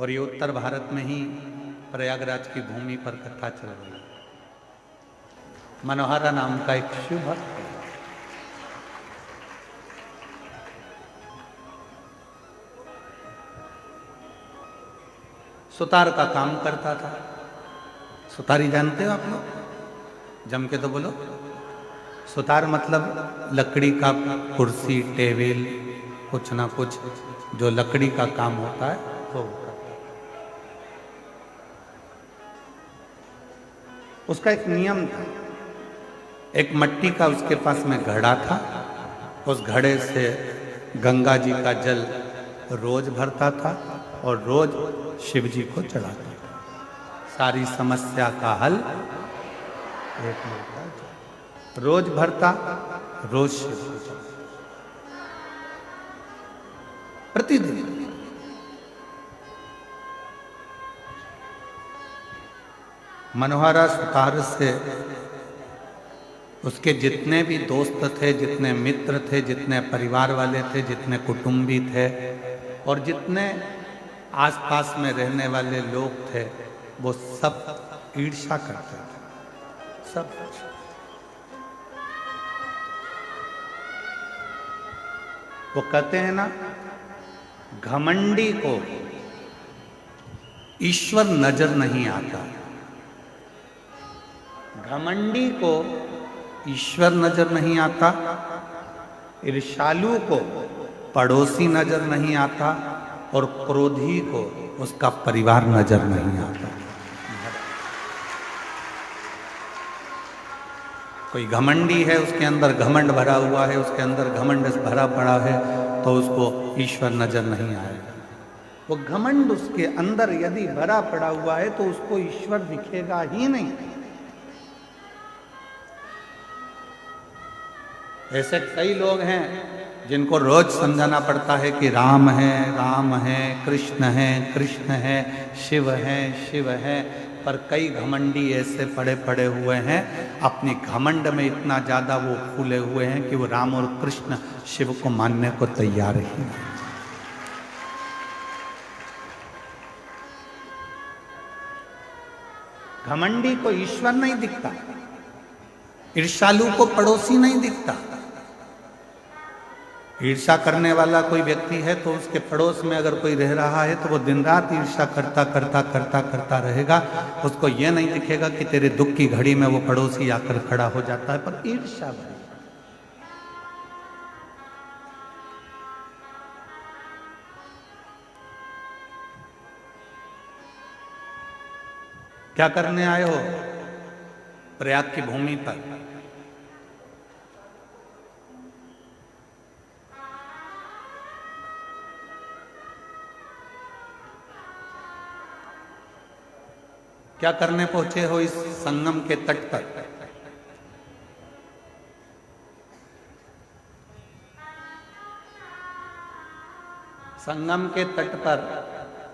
और ये उत्तर भारत में ही प्रयागराज की भूमि पर कथा चल रही है। मनोहरा नाम का एक शिव भक्त है। सुतार का काम करता था। सुतारी जानते हो आप लोग? जम के तो बोलो। सुतार मतलब लकड़ी का कुर्सी टेबल कुछ ना कुछ जो लकड़ी का काम होता है वो करता है। उसका एक नियम था। एक मिट्टी का उसके पास में घड़ा था। उस घड़े से गंगा जी का जल रोज भरता था और रोज शिव जी को चढ़ाता था। सारी समस्या का हल एक मिलता है। रोज भरता, रोज शिव को चढ़ाता, प्रतिदिन। मनोहरा सुतार से उसके जितने भी दोस्त थे, जितने मित्र थे, जितने परिवार वाले थे, जितने कुटुंबी थे और जितने आसपास में रहने वाले लोग थे, वो सब ईर्ष्या करते थे। सब वो कहते हैं ना, घमंडी को ईश्वर नजर नहीं आता। घमंडी को ईश्वर नजर नहीं आता, ईर्ष्यालु को पड़ोसी नजर नहीं आता और क्रोधी को उसका परिवार नजर नहीं आता। कोई घमंडी है, उसके अंदर घमंड भरा हुआ है, उसके अंदर घमंड भरा पड़ा है, तो उसको ईश्वर नजर नहीं आएगा। वो घमंड उसके अंदर यदि भरा पड़ा हुआ है तो उसको ईश्वर दिखेगा ही नहीं। ऐसे कई लोग हैं जिनको रोज समझाना पड़ता है कि राम है, कृष्ण है, कृष्ण है, शिव है, शिव है। पर कई घमंडी ऐसे पड़े पड़े हुए हैं, अपनी घमंड में इतना ज्यादा वो फूले हुए हैं कि वो राम और कृष्ण शिव को मानने को तैयार ही नहीं। घमंडी को ईश्वर नहीं दिखता, ईर्ष्यालु को पड़ोसी नहीं दिखता। ईर्ष्या करने वाला कोई व्यक्ति है तो उसके पड़ोस में अगर कोई रह रहा है तो वो दिन रात ईर्ष्या करता करता करता करता रहेगा। उसको ये नहीं दिखेगा कि तेरे दुख की घड़ी में वो पड़ोसी आकर खड़ा हो जाता है, पर ईर्ष्या भरी। क्या करने आए हो प्रयाग की भूमि पर? क्या करने पहुंचे हो इस संगम के तट पर? संगम के तट पर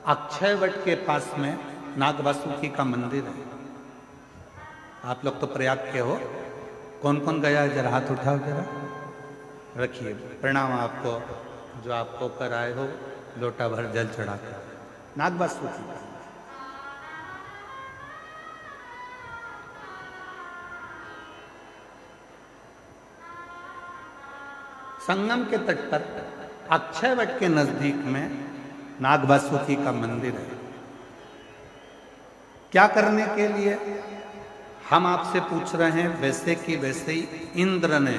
अक्षय वट के पास में नाग वासुकी का मंदिर है। आप लोग तो प्रयाग के हो, कौन कौन गया है? जरा हाथ उठाओ, जरा रखिए। प्रणाम आपको, जो आप होकर आए हो लोटा भर जल चढ़ाकर नाग वासुकी। संगम के तट पर अक्षय वट के नजदीक में नाग वासुकी का मंदिर है। क्या करने के लिए हम आपसे पूछ रहे हैं? वैसे कि वैसे ही इंद्र ने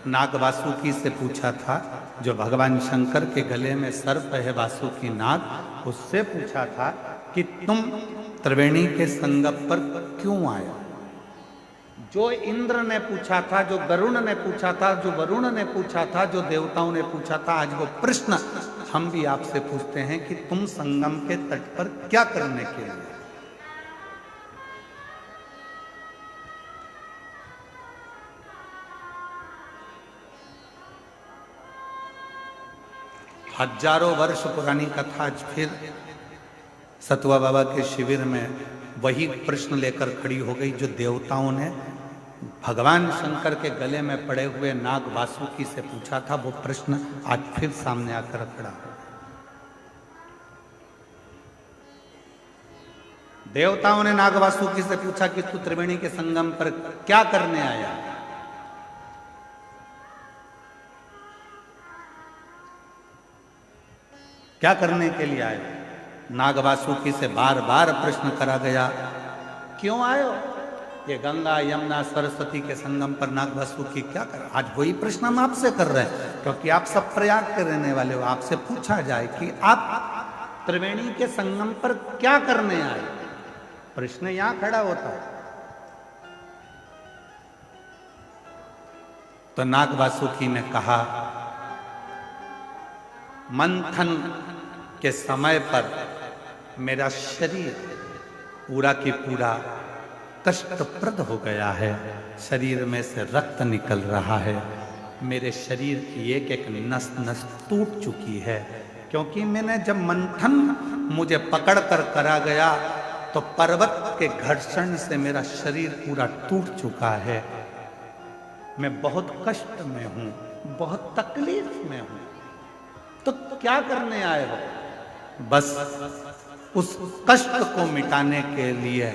नाग वासुकी से पूछा था, जो भगवान शंकर के गले में सर्प है वासुकी नाग, उससे पूछा था कि तुम त्रिवेणी के संगम पर क्यों आए? जो इंद्र ने पूछा था, जो गरुण ने पूछा था, जो वरुण ने पूछा था, जो देवताओं ने पूछा था, आज वो प्रश्न हम भी आपसे पूछते हैं कि तुम संगम के तट पर क्या करने के लिए? हजारों वर्ष पुरानी कथा आज फिर सतुआ बाबा के शिविर में वही प्रश्न लेकर खड़ी हो गई, जो देवताओं ने भगवान शंकर के गले में पड़े हुए नाग वासुकी से पूछा था। वो प्रश्न आज फिर सामने आकर खड़ा हो। देवताओं ने नाग वासुकी से पूछा कि तू त्रिवेणी के संगम पर क्या करने आया? क्या करने के लिए आए? नाग वासुकी से बार बार प्रश्न करा गया, क्यों आयो? ये गंगा यमुना सरस्वती के संगम पर नाग वासुकी क्या कर? आज वही प्रश्न हम आपसे कर रहे हैं, क्योंकि आप सब प्रयाग के रहने वाले हो। आपसे पूछा जाए कि आप त्रिवेणी के संगम पर क्या करने आए, प्रश्न यहां खड़ा होता है। तो नाग वासुकी ने कहा, मंथन के समय पर मेरा शरीर पूरा की पूरा कष्टप्रद हो गया है, शरीर में से रक्त निकल रहा है, मेरे शरीर की एक एक नस नस टूट चुकी है, क्योंकि मैंने जब मंथन मुझे पकड़ कर करा गया तो पर्वत के घर्षण से मेरा शरीर पूरा टूट चुका है। मैं बहुत कष्ट में हूं, बहुत तकलीफ में हूं। तो क्या करने आए हो? बस उस कष्ट को मिटाने के लिए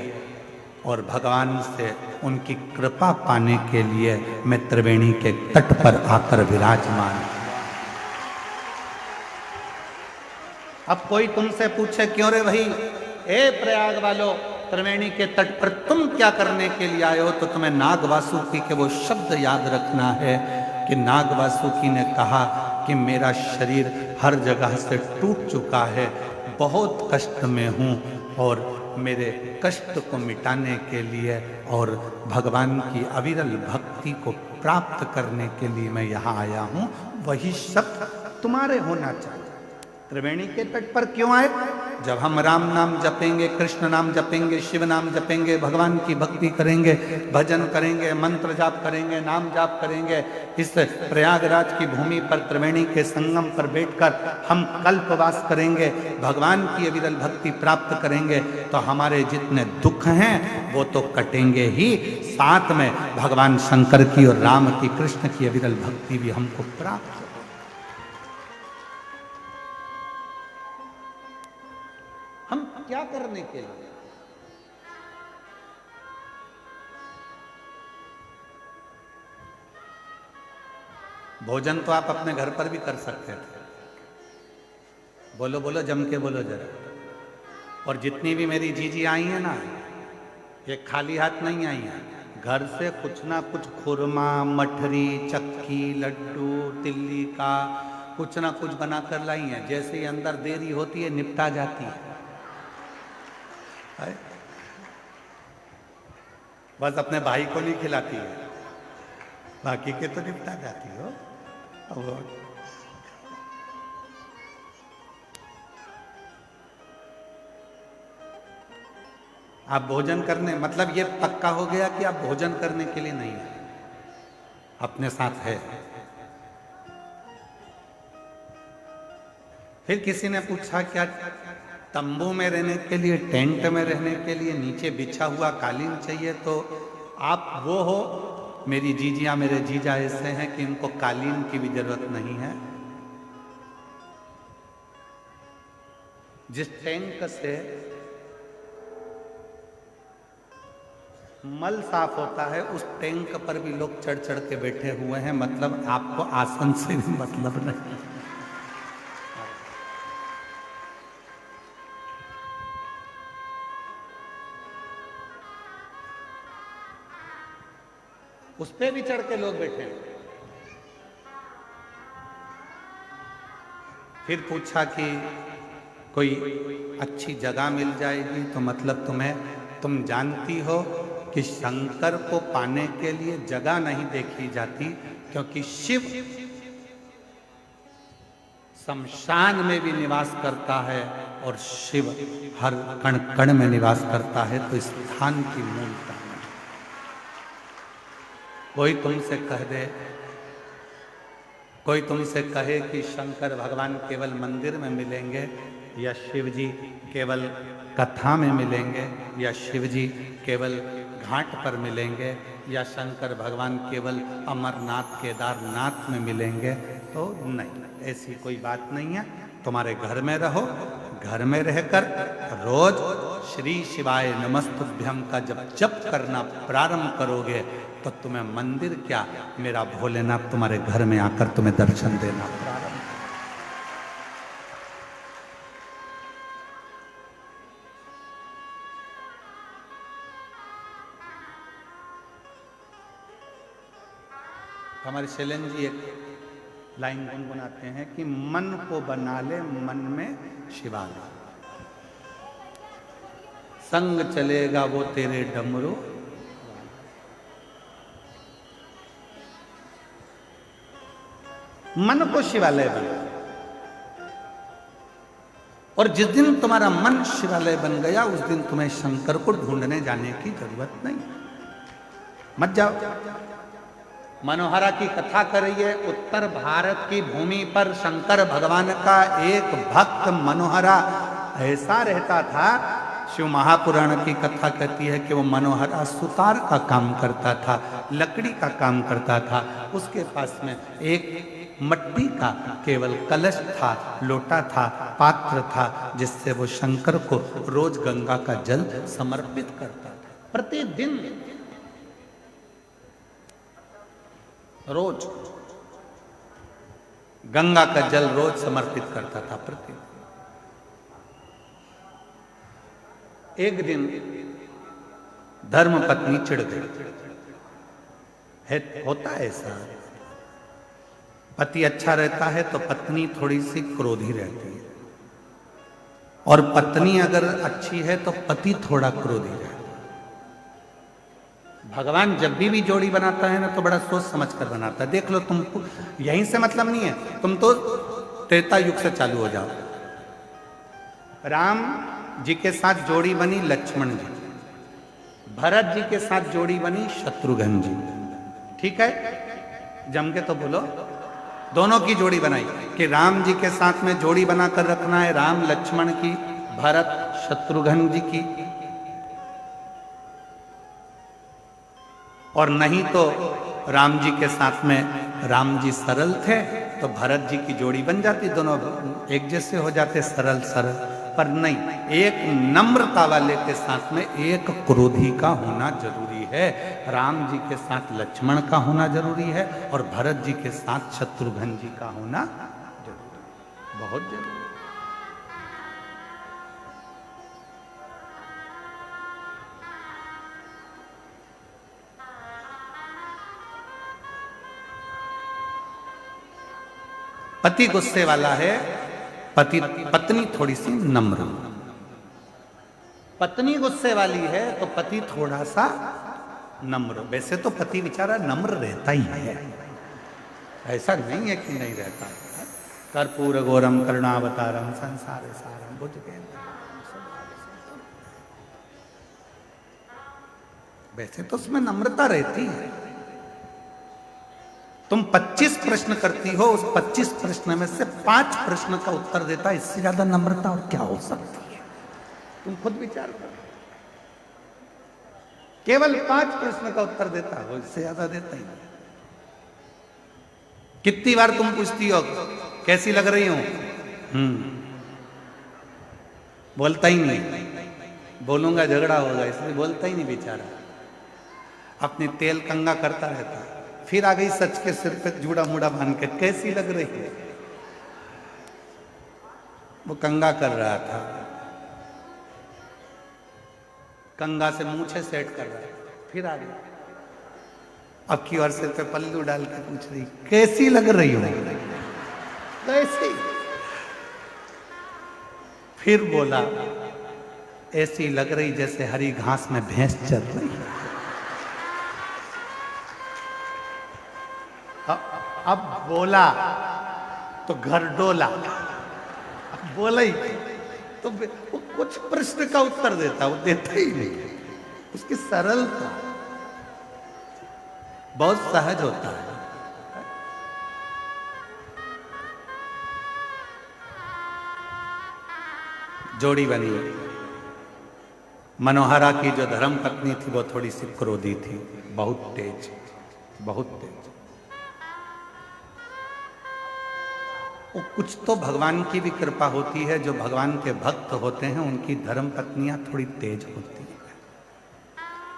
और भगवान से उनकी कृपा पाने के लिए मैं त्रिवेणी के तट पर आकर विराजमान। अब कोई तुमसे पूछे, क्यों रे भाई, ए प्रयाग वालों, त्रिवेणी के तट पर तुम क्या करने के लिए आए हो? तो तुम्हें नाग वासुकी के वो शब्द याद रखना है कि नाग वासुकी ने कहा कि मेरा शरीर हर जगह से टूट चुका है, बहुत कष्ट में हूँ, और मेरे कष्ट को मिटाने के लिए और भगवान की अविरल भक्ति को प्राप्त करने के लिए मैं यहाँ आया हूँ। वही शब्द तुम्हारे होना चाहिए। त्रिवेणी के तट पर क्यों आए? जब हम राम नाम जपेंगे, कृष्ण नाम जपेंगे, शिव नाम जपेंगे, भगवान की भक्ति करेंगे, भजन करेंगे, मंत्र जाप करेंगे, नाम जाप करेंगे, इस प्रयागराज की भूमि पर त्रिवेणी के संगम पर बैठकर हम कल्पवास करेंगे, भगवान की अविरल भक्ति प्राप्त करेंगे, तो हमारे जितने दुख हैं वो तो कटेंगे ही, साथ में भगवान शंकर की और राम की, कृष्ण की अविरल भक्ति भी हमको प्राप्त। हम क्या करने के लिए? भोजन तो आप अपने घर पर भी कर सकते थे। बोलो बोलो, जम के बोलो जरा। और जितनी भी मेरी जीजी आई हैं ना, ये खाली हाथ नहीं आई हैं, घर से कुछ ना कुछ खुरमा, मठरी, चक्की, लड्डू, तिल्ली का कुछ ना कुछ बनाकर लाई हैं। जैसे ही अंदर देरी होती है निपटा जाती है। बस अपने भाई को नहीं खिलाती है, बाकी के तो निपटा जाती हो। आप भोजन करने, मतलब ये पक्का हो गया कि आप भोजन करने के लिए नहीं है, अपने साथ है। फिर किसी ने पूछा, क्या तंबू में रहने के लिए, टेंट में रहने के लिए नीचे बिछा हुआ कालीन चाहिए? तो आप वो हो, मेरी जीजियां, मेरे जीजा ऐसे हैं कि इनको कालीन की भी जरूरत नहीं है। जिस टैंक से मल साफ होता है उस टैंक पर भी लोग चढ़ चढ़ के बैठे हुए हैं, मतलब आपको आसन से भी मतलब नहीं। उस पे भी चढ़ के लोग बैठे हैं। फिर पूछा कि कोई अच्छी जगह मिल जाएगी तो मतलब तुम जानती हो कि शंकर को पाने के लिए जगह नहीं देखी जाती, क्योंकि शिव शमशान में भी निवास करता है और शिव हर कण कण में निवास करता है, तो स्थान की मूलता। कोई तुमसे कह दे, कोई तुमसे कहे कि शंकर भगवान केवल मंदिर में मिलेंगे, या शिव जी केवल कथा में मिलेंगे, या शिव जी केवल घाट पर मिलेंगे, या शंकर भगवान केवल अमरनाथ केदारनाथ में मिलेंगे, तो नहीं, ऐसी कोई बात नहीं है। तुम्हारे घर में रहो, घर में रहकर रोज श्री शिवाय नमस्तुभ्यम का जब जप करना प्रारंभ करोगे तो तुम्हें मंदिर क्या, मेरा भोलेनाथ तुम्हारे घर में आकर तुम्हें दर्शन देना प्रारंभ। हमारे शैलेंद्र जी एक लाइन गुनगुनाते हैं कि मन को बना ले मन में शिवालय, संग चलेगा वो तेरे डमरू। मन को शिवालय बना, और जिस दिन तुम्हारा मन शिवालय बन गया उस दिन तुम्हें शंकर को ढूंढने जाने की जरूरत नहीं, मत जाओ। मनोहरा की कथा करिए। उत्तर भारत की भूमि पर शंकर भगवान का एक भक्त मनोहरा ऐसा रहता था, शिव महापुराण की कथा कहती है कि वो मनोहरा सुतार का काम करता था, लकड़ी का काम करता था। उसके पास में एक मट्टी का केवल कलश था, लोटा था, पात्र था, जिससे वो शंकर को रोज गंगा का जल समर्पित करता था। प्रतिदिन रोज गंगा का जल रोज समर्पित करता था प्रतिदिन। एक दिन धर्म पत्नी चिढ़ गई। होता है ऐसा, पति अच्छा रहता है तो पत्नी थोड़ी सी क्रोधी रहती है, और पत्नी अगर अच्छी है तो पति थोड़ा क्रोधी रहता है। भगवान जब भी जोड़ी बनाता है ना तो बड़ा सोच समझ कर बनाता है। देख लो, तुमको यहीं से मतलब नहीं है, तुम तो त्रेता युग से चालू हो जाओ। राम जी के साथ जोड़ी बनी लक्ष्मण जी, भरत जी के साथ जोड़ी बनी शत्रुघ्न जी, ठीक है, जम के तो बोलो। दोनों की जोड़ी बनाई कि राम जी के साथ में जोड़ी बनाकर रखना है, राम लक्ष्मण की, भरत शत्रुघ्न जी की। और नहीं तो राम जी के साथ में राम जी सरल थे तो भरत जी की जोड़ी बन जाती, दोनों एक जैसे हो जाते, सरल सरल। पर नहीं, एक नम्रता वाले के साथ में एक क्रोधी का होना जरूरी है। राम जी के साथ लक्ष्मण का होना जरूरी है, और भरत जी के साथ शत्रुघ्न जी का होना जरूरी, बहुत जरूरी। पति गुस्से वाला है, पत्नी थोड़ी सी नम्र। पत्नी गुस्से वाली है तो पति थोड़ा सा नम्र। वैसे तो पति बेचारा नम्र रहता ही है, ऐसा नहीं है कि नहीं रहता। कर्पूर गौरम करुणावतारम संसार सारम भुजगेन्द्रम, वैसे तो उसमें नम्रता रहती है। तुम 25 प्रश्न करती हो, उस 25 प्रश्न में से 5 प्रश्न का उत्तर देता है, इससे ज्यादा नम्रता और क्या हो सकती है? तुम खुद विचार करो। केवल 5 प्रश्न का उत्तर देता हो, इससे ज्यादा देता ही नहीं। कितनी बार तुम पूछती हो कैसी लग रही हूं? बोलता ही नहीं, बोलूंगा झगड़ा होगा, इसलिए बोलता ही नहीं बेचारा, अपनी तेल कंगा करता रहता है। फिर आ गई सच के सिर पे जूड़ा मुड़ा बांध के, कैसी लग रही है? वो कंगा कर रहा था, कंगा से मूछे सेट कर रहा है। फिर आ गई, अब की और सिर पे पल्लू डाल के पूछ रही कैसी लग रही हो? कैसी? फिर बोला ऐसी लग रही जैसे हरी घास में भैंस चल रही है। अब बोला तो घर डोला, अब बोला ही तो वो कुछ प्रश्न का उत्तर देता, वो देता ही नहीं। उसकी सरलता बहुत सहज होता है। जोड़ी बनी। मनोहरा की जो धर्म पत्नी थी वो थोड़ी सी क्रोधी थी, बहुत तेज, बहुत तेज। वो कुछ तो भगवान की भी कृपा होती है, जो भगवान के भक्त होते हैं उनकी धर्म पत्नियां थोड़ी तेज होती हैं।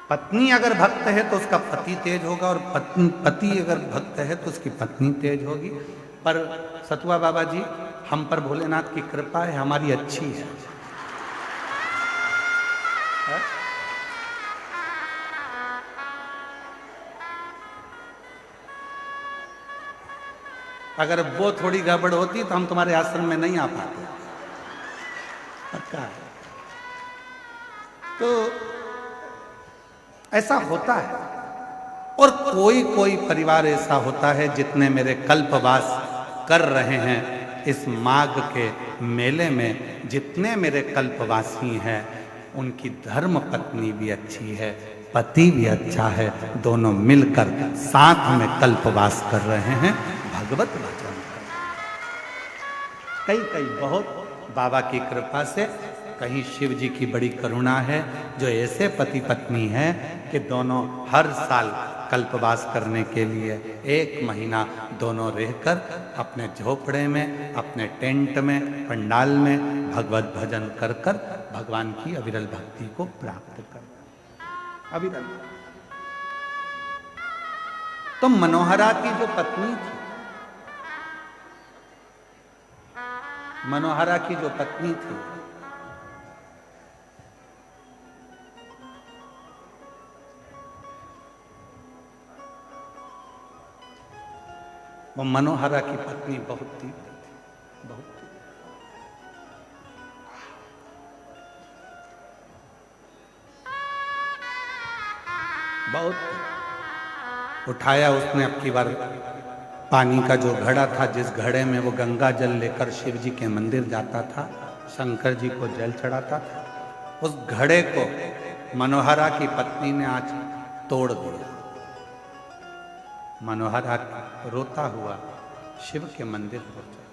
पत्नी अगर भक्त है तो उसका पति तेज होगा, और पति अगर भक्त है तो उसकी पत्नी तेज होगी। पर सतुआ बाबा जी, हम पर भोलेनाथ की कृपा है, हमारी अच्छी है। अगर वो थोड़ी गड़बड़ होती तो हम तुम्हारे आश्रम में नहीं आ पाते, पक्का है। तो ऐसा होता है। और कोई कोई परिवार ऐसा होता है, जितने मेरे कल्पवास कर रहे हैं इस माघ के मेले में, जितने मेरे कल्पवासी हैं उनकी धर्म पत्नी भी अच्छी है, पति भी अच्छा है, दोनों मिलकर साथ में कल्पवास कर रहे हैं, भगवत भजन कर। कई बहुत बाबा की कृपा से, कहीं शिव जी की बड़ी करुणा है, जो ऐसे पति पत्नी हैं कि दोनों हर साल कल्पवास करने के लिए 1 महीना दोनों रहकर अपने झोपड़े में, अपने टेंट में, पंडाल में भगवत भजन कर कर भगवान की अविरल भक्ति को प्राप्त कर। अविरल। तो मनोहरा की जो पत्नी थी, मनोहरा की जो पत्नी थी, वो मनोहरा की पत्नी बहुत तीव्र थी, बहुत बहुत उठाया उसने। अब की बार पानी का जो घड़ा था, जिस घड़े में वो गंगा जल लेकर शिव जी के मंदिर जाता था, शंकर जी को जल चढ़ाता था, उस घड़े को मनोहरा की पत्नी ने आज तोड़ दिया। मनोहरा रोता हुआ शिव के मंदिर पहुंचा।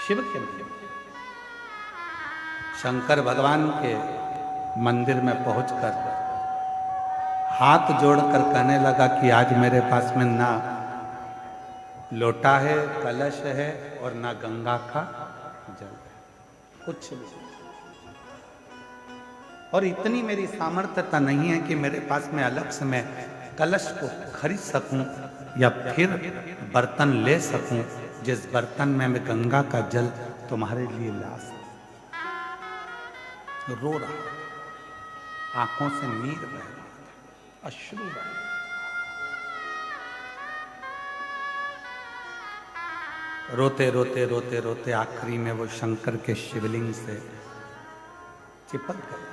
शिव के मंदिर, शंकर भगवान के मंदिर में पहुंचकर हाथ जोड़कर कहने लगा कि आज मेरे पास में ना लोटा है, कलश है, और ना गंगा का जल है, कुछ भी। और इतनी मेरी सामर्थ्यता नहीं है कि मेरे पास में अलग से मैं कलश को खरीद सकूं या फिर बर्तन ले सकूं, जिस बर्तन में मैं गंगा का जल तुम्हारे लिए ला सकूं। रो रहा, आंखों से नीर बह रहा था, अश्रु बह रहा। रोते रोते रोते रोते आखिरी में वो शंकर के शिवलिंग से चिपक गए।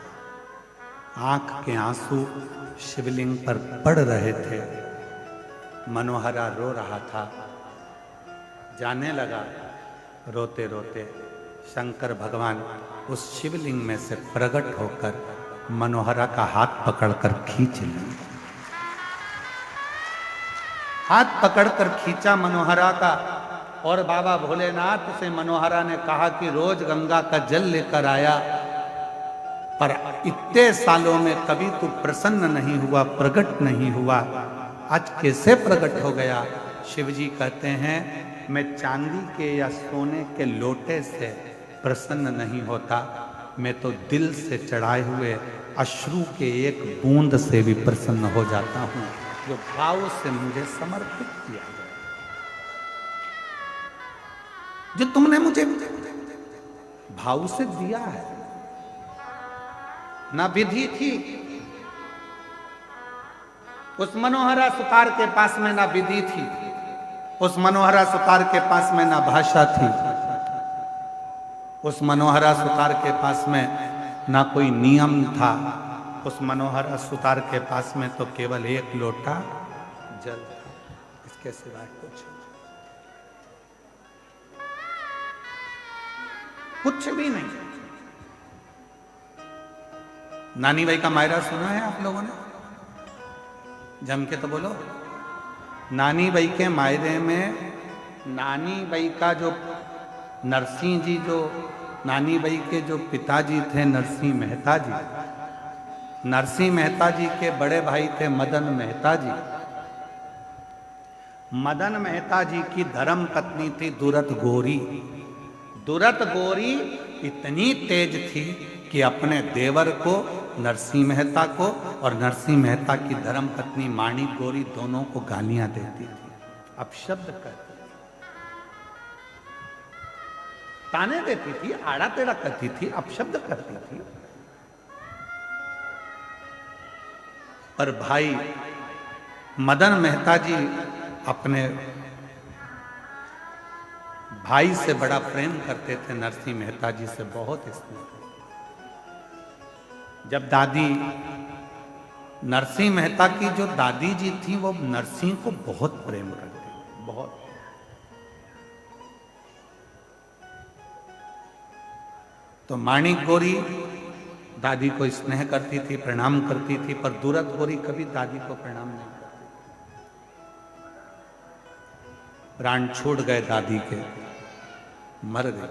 आंख के आंसू शिवलिंग पर पड़ रहे थे। मनोहरा रो रहा था। जाने लगा रोते रोते शंकर भगवान उस शिवलिंग में से प्रकट होकर मनोहरा का हाथ पकड़कर खींच लिए। हाथ पकड़कर खींचा मनोहरा का, और बाबा भोलेनाथ से मनोहरा ने कहा कि रोज गंगा का जल लेकर आया, पर इतने सालों में कभी तू प्रसन्न नहीं हुआ, प्रकट नहीं हुआ, आज कैसे प्रकट हो गया? शिवजी कहते हैं, मैं चांदी के या सोने के लोटे से प्रसन्न नहीं होता, मैं तो दिल से चढ़ाए हुए अश्रु के एक बूंद से भी प्रसन्न हो जाता हूँ, जो भाव से मुझे समर्पित किया गया, जो तुमने मुझे भाव से दिया है। ना विधि थी उस मनोहरा सुतार के पास में, ना विधि थी उस मनोहरा सुतार के पास में, ना भाषा थी उस मनोहरा सुतार के पास में, ना कोई नियम था उस मनोहरा सुतार के पास में, तो केवल एक लोटा जल, इसके सिवाय कुछ भी नहीं। नानी बाई का मायरा सुना है आप लोगों ने? जम के तो बोलो। नानी बाई के मायरे में नानी बाई का जो नरसिंह जी, जो नानी बाई के जो पिताजी थे नरसिंह मेहता जी, नरसिंह मेहता जी के बड़े भाई थे मदन मेहता जी, मदन मेहता जी की धर्म पत्नी थी दुरत गोरी। दुरत गोरी इतनी तेज थी कि अपने देवर को नरसिंह मेहता को और नरसिंह मेहता की धर्म पत्नी माणिक गोरी दोनों को गालियां देती थी, अपशब्द करती थी, ताने देती थी, आड़ा टेढ़ा करती थी, अपशब्द करती थी। पर भाई मदन मेहता जी अपने भाई से बड़ा प्रेम करते थे, नरसिंह मेहता जी से बहुत स्नेह करते। जब दादी नरसिंह मेहता की जो दादी जी थी वो नरसिंह को बहुत प्रेम करती, बहुत। तो माणिक गोरी दादी को स्नेह करती थी, प्रणाम करती थी, पर दुरत गोरी कभी दादी को प्रणाम नहीं करती। प्राण छोड़ गए दादी के, मर गई।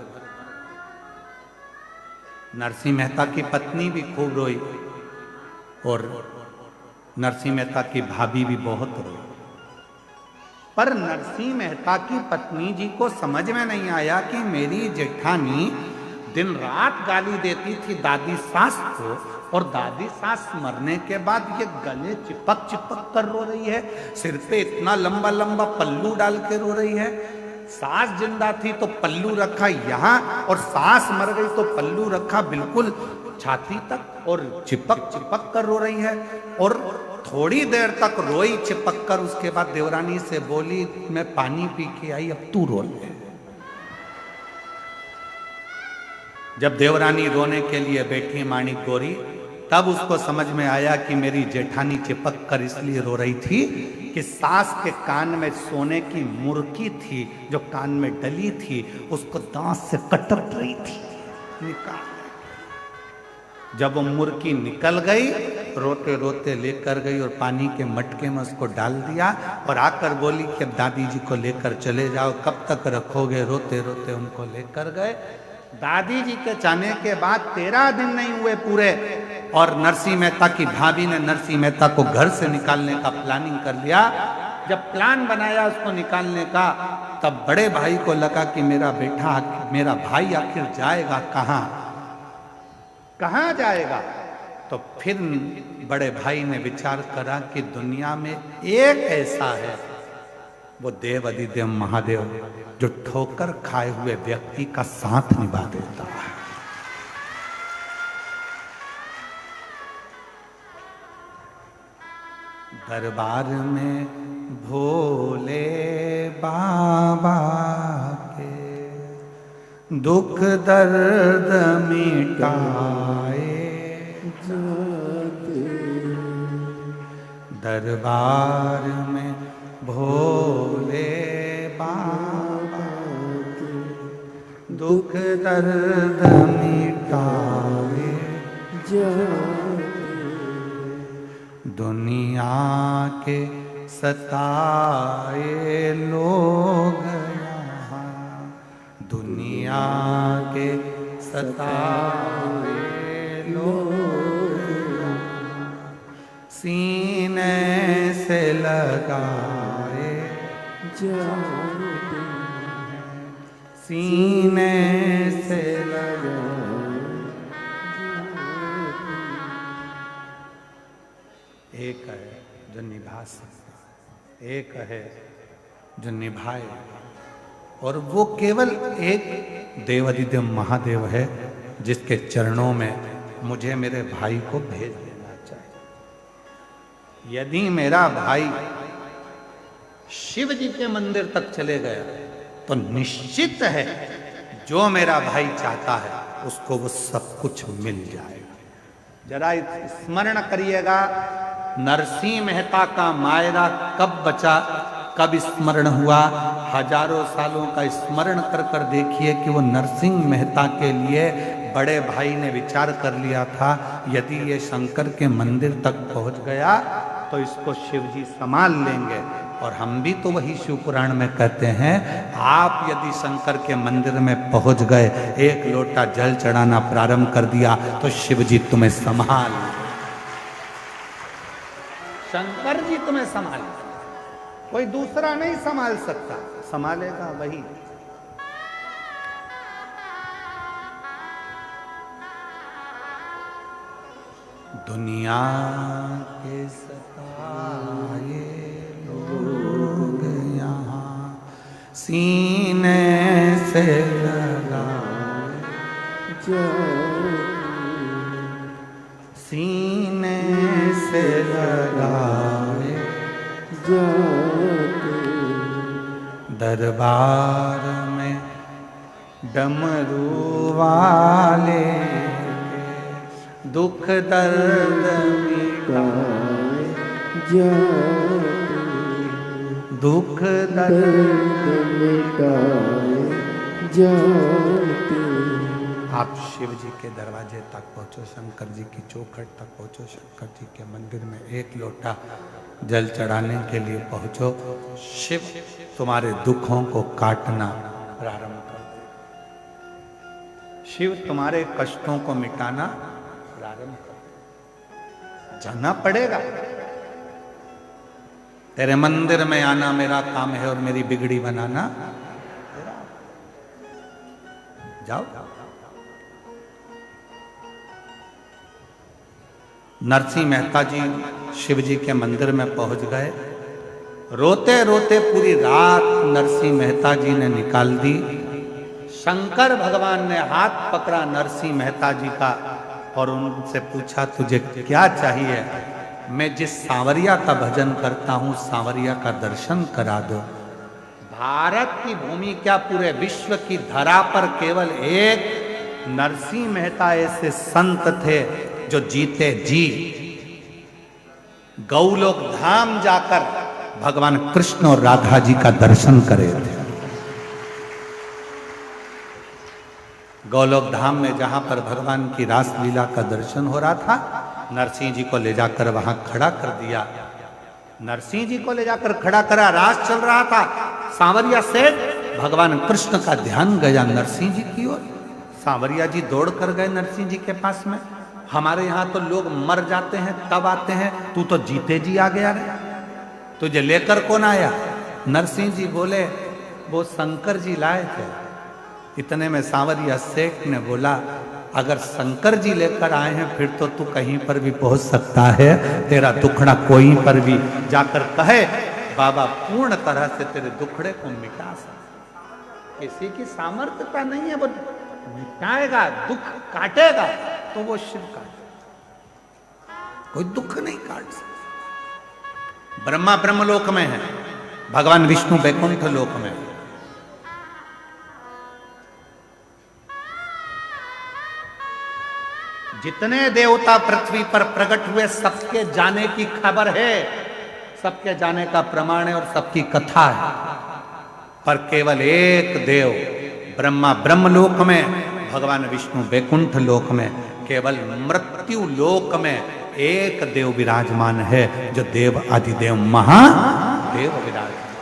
नरसिंह मेहता की पत्नी भी खूब रोई और नरसिंह मेहता की भाभी भी बहुत रोई। पर नरसिंह मेहता की पत्नी जी को समझ में नहीं आया कि मेरी जेठानी दिन रात गाली देती थी दादी सास को, और दादी सास मरने के बाद ये गले चिपक चिपक कर रो रही है, सिर पे इतना लंबा लंबा पल्लू डाल के रो रही है। सास जिंदा थी तो पल्लू रखा यहाँ, और सास मर गई तो पल्लू रखा बिल्कुल छाती तक, और चिपक चिपक कर रो रही है। और थोड़ी देर तक रोई चिपक कर, उसके बाद देवरानी से बोली मैं पानी पी के आई, अब तू रो ले। जब देवरानी रोने के लिए बैठी माणिक गोरी, तब उसको समझ में आया कि मेरी जेठानी चिपक कर इसलिए रो रही थी कि सास के कान में सोने की मुर्की थी जो कान में डली थी, उसको दांत से कतर रही थी, निकाल। जब वो मुर्की निकल गई, रोते रोते लेकर गई और पानी के मटके में उसको डाल दिया, और आकर बोली कि अब दादी जी को लेकर चले जाओ, कब तक रखोगे। रोते रोते उनको लेकर गए। दादी जी के जाने के बाद 13 दिन नहीं हुए पूरे, और नरसिंह मेहता की भाभी ने नरसिंह मेहता को घर से निकालने का प्लानिंग कर लिया। जब प्लान बनाया उसको निकालने का, तब बड़े भाई को लगा कि मेरा बेटा, मेरा भाई आखिर जाएगा कहाँ, कहाँ जाएगा। तो फिर बड़े भाई ने विचार करा कि दुनिया में एक ऐसा है, वो देव अधिदेव महादेव, जो ठोकर खाए हुए व्यक्ति का साथ निभा देता है। दरबार में भोले बाबा के दुख दर्द मिटाए जाते, दरबार में भोले बाबा के दुख दर्द मिटाए जाते, दुनिया के सताए लोग यहाँ, दुनिया के सताए लोग सीने से लगाए जाते, सीने से लगाए। एक है जो निभा सकता, एक है जो निभाए, और वो केवल एक देवाधिदेव महादेव है जिसके चरणों में मुझे मेरे भाई को भेज देना चाहिए। यदि मेरा भाई शिव जी के मंदिर तक चले गया तो निश्चित है जो मेरा भाई चाहता है उसको वो सब कुछ मिल जाएगा। जरा स्मरण करिएगा, नरसिंह मेहता का मायरा कब बचा, कब स्मरण हुआ। हजारों सालों का स्मरण कर कर देखिए कि वो नरसिंह मेहता के लिए बड़े भाई ने विचार कर लिया था, यदि ये शंकर के मंदिर तक पहुंच गया तो इसको शिव जी संभाल लेंगे। और हम भी तो वही शिव पुराण में कहते हैं, आप यदि शंकर के मंदिर में पहुंच गए, एक लोटा जल चढ़ाना प्रारंभ कर दिया तो शिव जी तुम्हें संभाल, शंकर जी तुम्हें संभाल। कोई दूसरा नहीं संभाल सकता, संभालेगा वही। दुनिया के सताए लोग यहाँ सीने से लगाए सीने से लगाए दरबार में डमरू वाले दुख दर्द मिटाए दुख दर्द मिटाए आप शिव जी के दरवाजे तक पहुंचो, शंकर जी की चौखट तक पहुंचो, शंकर जी के मंदिर में एक लोटा जल चढ़ाने के लिए पहुंचो। शिव तुम्हारे दुखों को काटना प्रारंभ कर दे, शिव तुम्हारे कष्टों को मिटाना प्रारंभ कर दे। जाना पड़ेगा, तेरे मंदिर में आना मेरा काम है और मेरी बिगड़ी बनाना तेरा। जाओ। नरसिंह मेहता जी शिव जी के मंदिर में पहुंच गए। रोते रोते पूरी रात नरसिंह मेहता जी ने निकाल दी। शंकर भगवान ने हाथ पकड़ा नरसिंह मेहता जी का और उनसे पूछा, तुझे क्या चाहिए? मैं जिस सांवरिया का भजन करता हूं, सांवरिया का दर्शन करा दो। भारत की भूमि क्या, पूरे विश्व की धरा पर केवल एक नरसिंह मेहता ऐसे संत थे जो जीते जी गौलोक धाम जाकर भगवान कृष्ण और राधा जी का दर्शन करे थे। गौलोक धाम में जहां पर भगवान की रास लीला का दर्शन हो रहा था, नरसिंह जी को ले जाकर वहां खड़ा कर दिया। नरसिंह जी को ले जाकर खड़ा करा, रास चल रहा था। सांवरिया से भगवान कृष्ण का ध्यान गया नरसिंह जी की ओर। सांवरिया जी दौड़ कर गए नरसिंह जी के पास में। हमारे यहां तो लोग मर जाते हैं तब आते हैं, तू तो जीते जी आ गया रे, तुझे लेकर कौन आया? नरसिंह जी बोले, वो शंकर जी लाए थे। इतने में सांवरिया सेठ ने बोला, अगर शंकर जी लेकर आए हैं फिर तो तू कहीं पर भी पहुंच सकता है, तेरा दुखड़ा कोई पर भी जाकर कहे, बाबा पूर्ण तरह से तेरे दुखड़े को मिटा सकता। किसी की सामर्थ्यता नहीं है, वो मिटाएगा, दुख काटेगा तो वो शिव काट, कोई दुख नहीं काट सकता। ब्रह्मा ब्रह्मलोक में है, भगवान विष्णु वैकुंठ लोक में है। जितने देवता पृथ्वी पर प्रकट हुए सबके जाने की खबर है, सबके जाने का प्रमाण है और सबकी कथा है। पर केवल एक देव ब्रह्मा ब्रह्मलोक में, भगवान विष्णु वैकुंठ लोक में, केवल मृत्यु लोक में एक देव विराजमान है, जो देव आदिदेव महादेव विराजमान,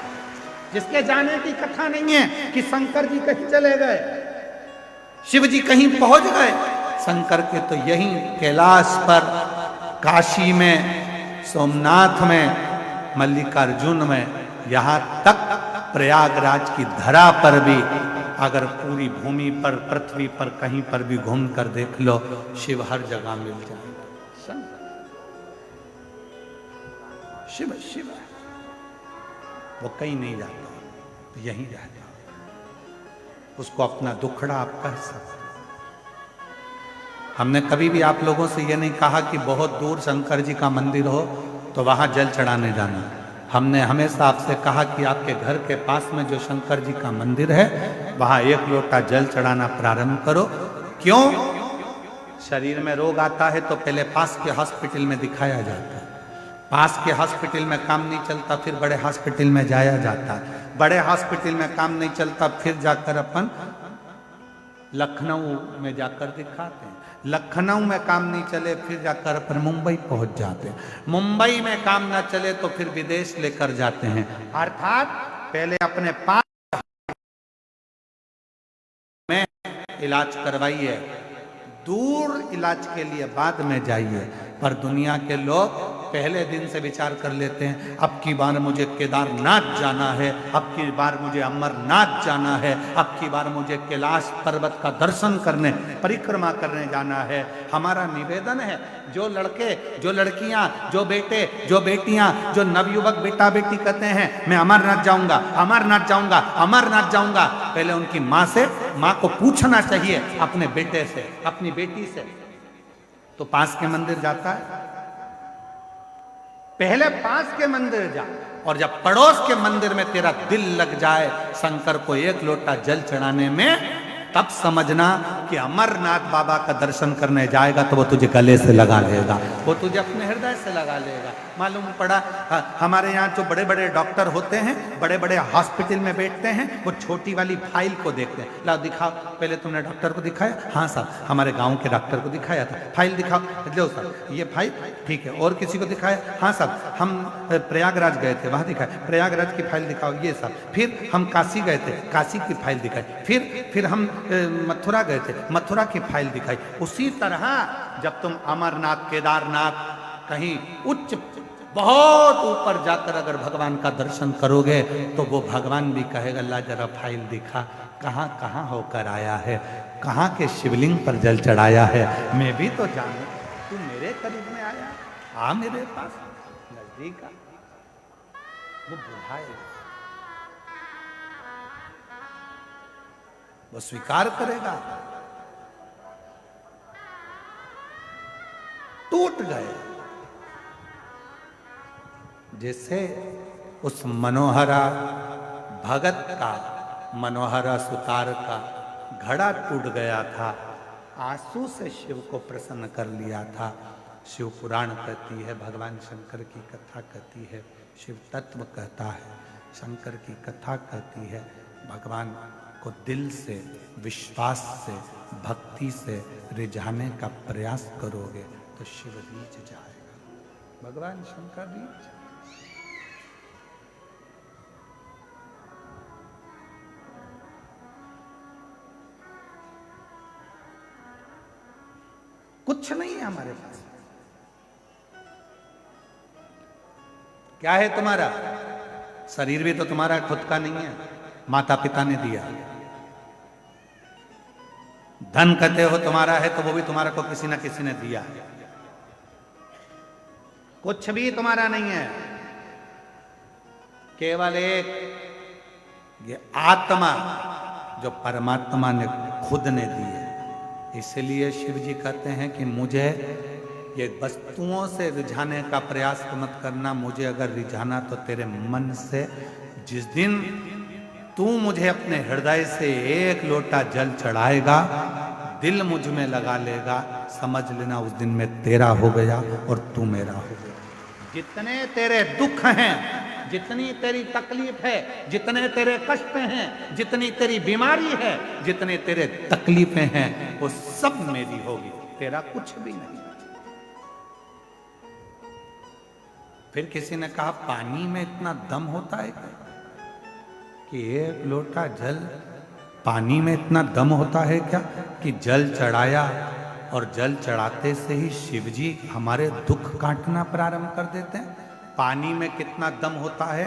जिसके जाने की कथा नहीं है कि शंकर जी कहीं चले गए, शिव जी कहीं पहुंच गए। शंकर के तो यहीं कैलाश पर, काशी में, सोमनाथ में, मल्लिकार्जुन में, यहां तक प्रयागराज की धरा पर भी अगर पूरी भूमि पर, पृथ्वी पर कहीं पर भी घूम कर देख लो, शिव हर जगह मिल जाएगा। शिव शिव है, वो कहीं नहीं जाता, तो यहीं रहता, उसको अपना दुखड़ा आप कह सकते। हमने कभी भी आप लोगों से ये नहीं कहा कि बहुत दूर शंकर जी का मंदिर हो तो वहां जल चढ़ाने जाना। हमने हमेशा आपसे कहा कि आपके घर के पास में जो शंकर जी का मंदिर है, वहां एक लोटा जल चढ़ाना प्रारंभ करो। क्यों? शरीर में रोग आता है तो पहले पास के हॉस्पिटल में दिखाया जाता है, पास के हॉस्पिटल में काम नहीं चलता फिर बड़े हॉस्पिटल में जाया जाता है, बड़े हॉस्पिटल में काम नहीं चलता फिर जाकर अपन लखनऊ में जाकर दिखाते हैं, लखनऊ में काम नहीं चले फिर जाकर अपन मुंबई पहुंच जाते हैं, मुंबई में काम ना चले तो फिर विदेश लेकर जाते हैं। अर्थात पहले अपने पास में इलाज करवाइए, दूर इलाज के लिए बाद में जाइए। पर दुनिया के लोग पहले दिन से विचार कर लेते हैं, अब की बार मुझे केदारनाथ जाना है, अब की बार मुझे अमरनाथ जाना है, अब की बार मुझे कैलाश पर्वत का दर्शन करने, परिक्रमा करने जाना है। हमारा निवेदन है, जो लड़के, जो लड़कियां, जो बेटे, जो बेटियां, जो नवयुवक बेटा बेटी कहते हैं मैं अमरनाथ जाऊंगा, अमरनाथ जाऊंगा, अमरनाथ जाऊंगा, पहले उनकी माँ से, माँ को पूछना चाहिए अपने बेटे से, अपनी बेटी से। तो पास के मंदिर जाता है, पहले पास के मंदिर जा, और जब पड़ोस के मंदिर में तेरा दिल लग जाए शंकर को एक लोटा जल चढ़ाने में, तब समझना कि अमरनाथ बाबा का दर्शन करने जाएगा तो वो तुझे गले से लगा लेगा, वो तुझे अपने हृदय से लगा लेगा। मालूम पड़ा हमारे यहाँ जो बड़े बड़े डॉक्टर होते हैं, बड़े बड़े हॉस्पिटल में बैठते हैं, वो छोटी वाली फाइल को देखते हैं। लाओ दिखाओ, पहले तुमने डॉक्टर को दिखाया? हाँ साहब, हमारे गांव के डॉक्टर को दिखाया था। फाइल दिखाओ, लो साहब ये फाइल, ठीक है। और किसी को दिखाया? हाँ साहब हम प्रयागराज गए थे, वहाँ दिखाया, प्रयागराज की फाइल दिखाओ, ये साहब। फिर हम काशी गए थे, काशी की फाइल दिखाई। फिर हम मथुरा गए थे, मथुरा की फाइल दिखाई। उसी तरह जब तुम अमरनाथ, केदारनाथ, कहीं उच्च बहुत ऊपर जाकर अगर भगवान का दर्शन करोगे तो वो भगवान भी कहेगा ला जरा फाइल दिखा, कहाँ कहाँ होकर आया है, कहाँ के शिवलिंग पर जल चढ़ाया है, मैं भी तो जानू, तू मेरे करीब में आया, आ मेरे पास नजदीक आ। वो बुझाएगा, वो स्वीकार करेगा। टूट गए जैसे उस मनोहरा भगत का, मनोहरा सुतार का घड़ा टूट गया था, आंसू से शिव को प्रसन्न कर लिया था। शिव पुराण कहती है, भगवान शंकर की कथा कहती है, शिव तत्व कहता है, शंकर की कथा कहती है। भगवान को दिल से, विश्वास से, भक्ति से रिझाने का प्रयास करोगे तो शिव रीझ जाएगा, भगवान शंकर रीझ। कुछ नहीं है हमारे पास। क्या है तुम्हारा? शरीर भी तो तुम्हारा खुद का नहीं है, माता पिता ने दिया। धन कहते हो तुम्हारा है तो वो भी तुम्हारा को किसी ना किसी ने दिया। कुछ भी तुम्हारा नहीं है, केवल एक ये आत्मा जो परमात्मा ने खुद ने दी है। इसलिए शिव जी कहते हैं कि मुझे ये वस्तुओं से रिझाने का प्रयास मत करना, मुझे अगर रिझाना तो तेरे मन से। जिस दिन तू मुझे अपने हृदय से एक लोटा जल चढ़ाएगा, दिल मुझ में लगा लेगा, समझ लेना उस दिन में तेरा हो गया और तू मेरा हो गया। जितने तेरे दुख हैं, जितनी तेरी तकलीफ है, जितने तेरे कष्ट हैं, जितनी तेरी बीमारी है, जितने तेरे तकलीफें हैं, वो सब मेरी होगी, तेरा कुछ भी नहीं। फिर किसी ने कहा पानी में इतना दम होता है कि एक लोटा जल, पानी में इतना दम होता है क्या कि जल चढ़ाया और जल चढ़ाते से ही शिव जी हमारे दुख काटना प्रारंभ कर देते हैं। पानी में कितना दम होता है।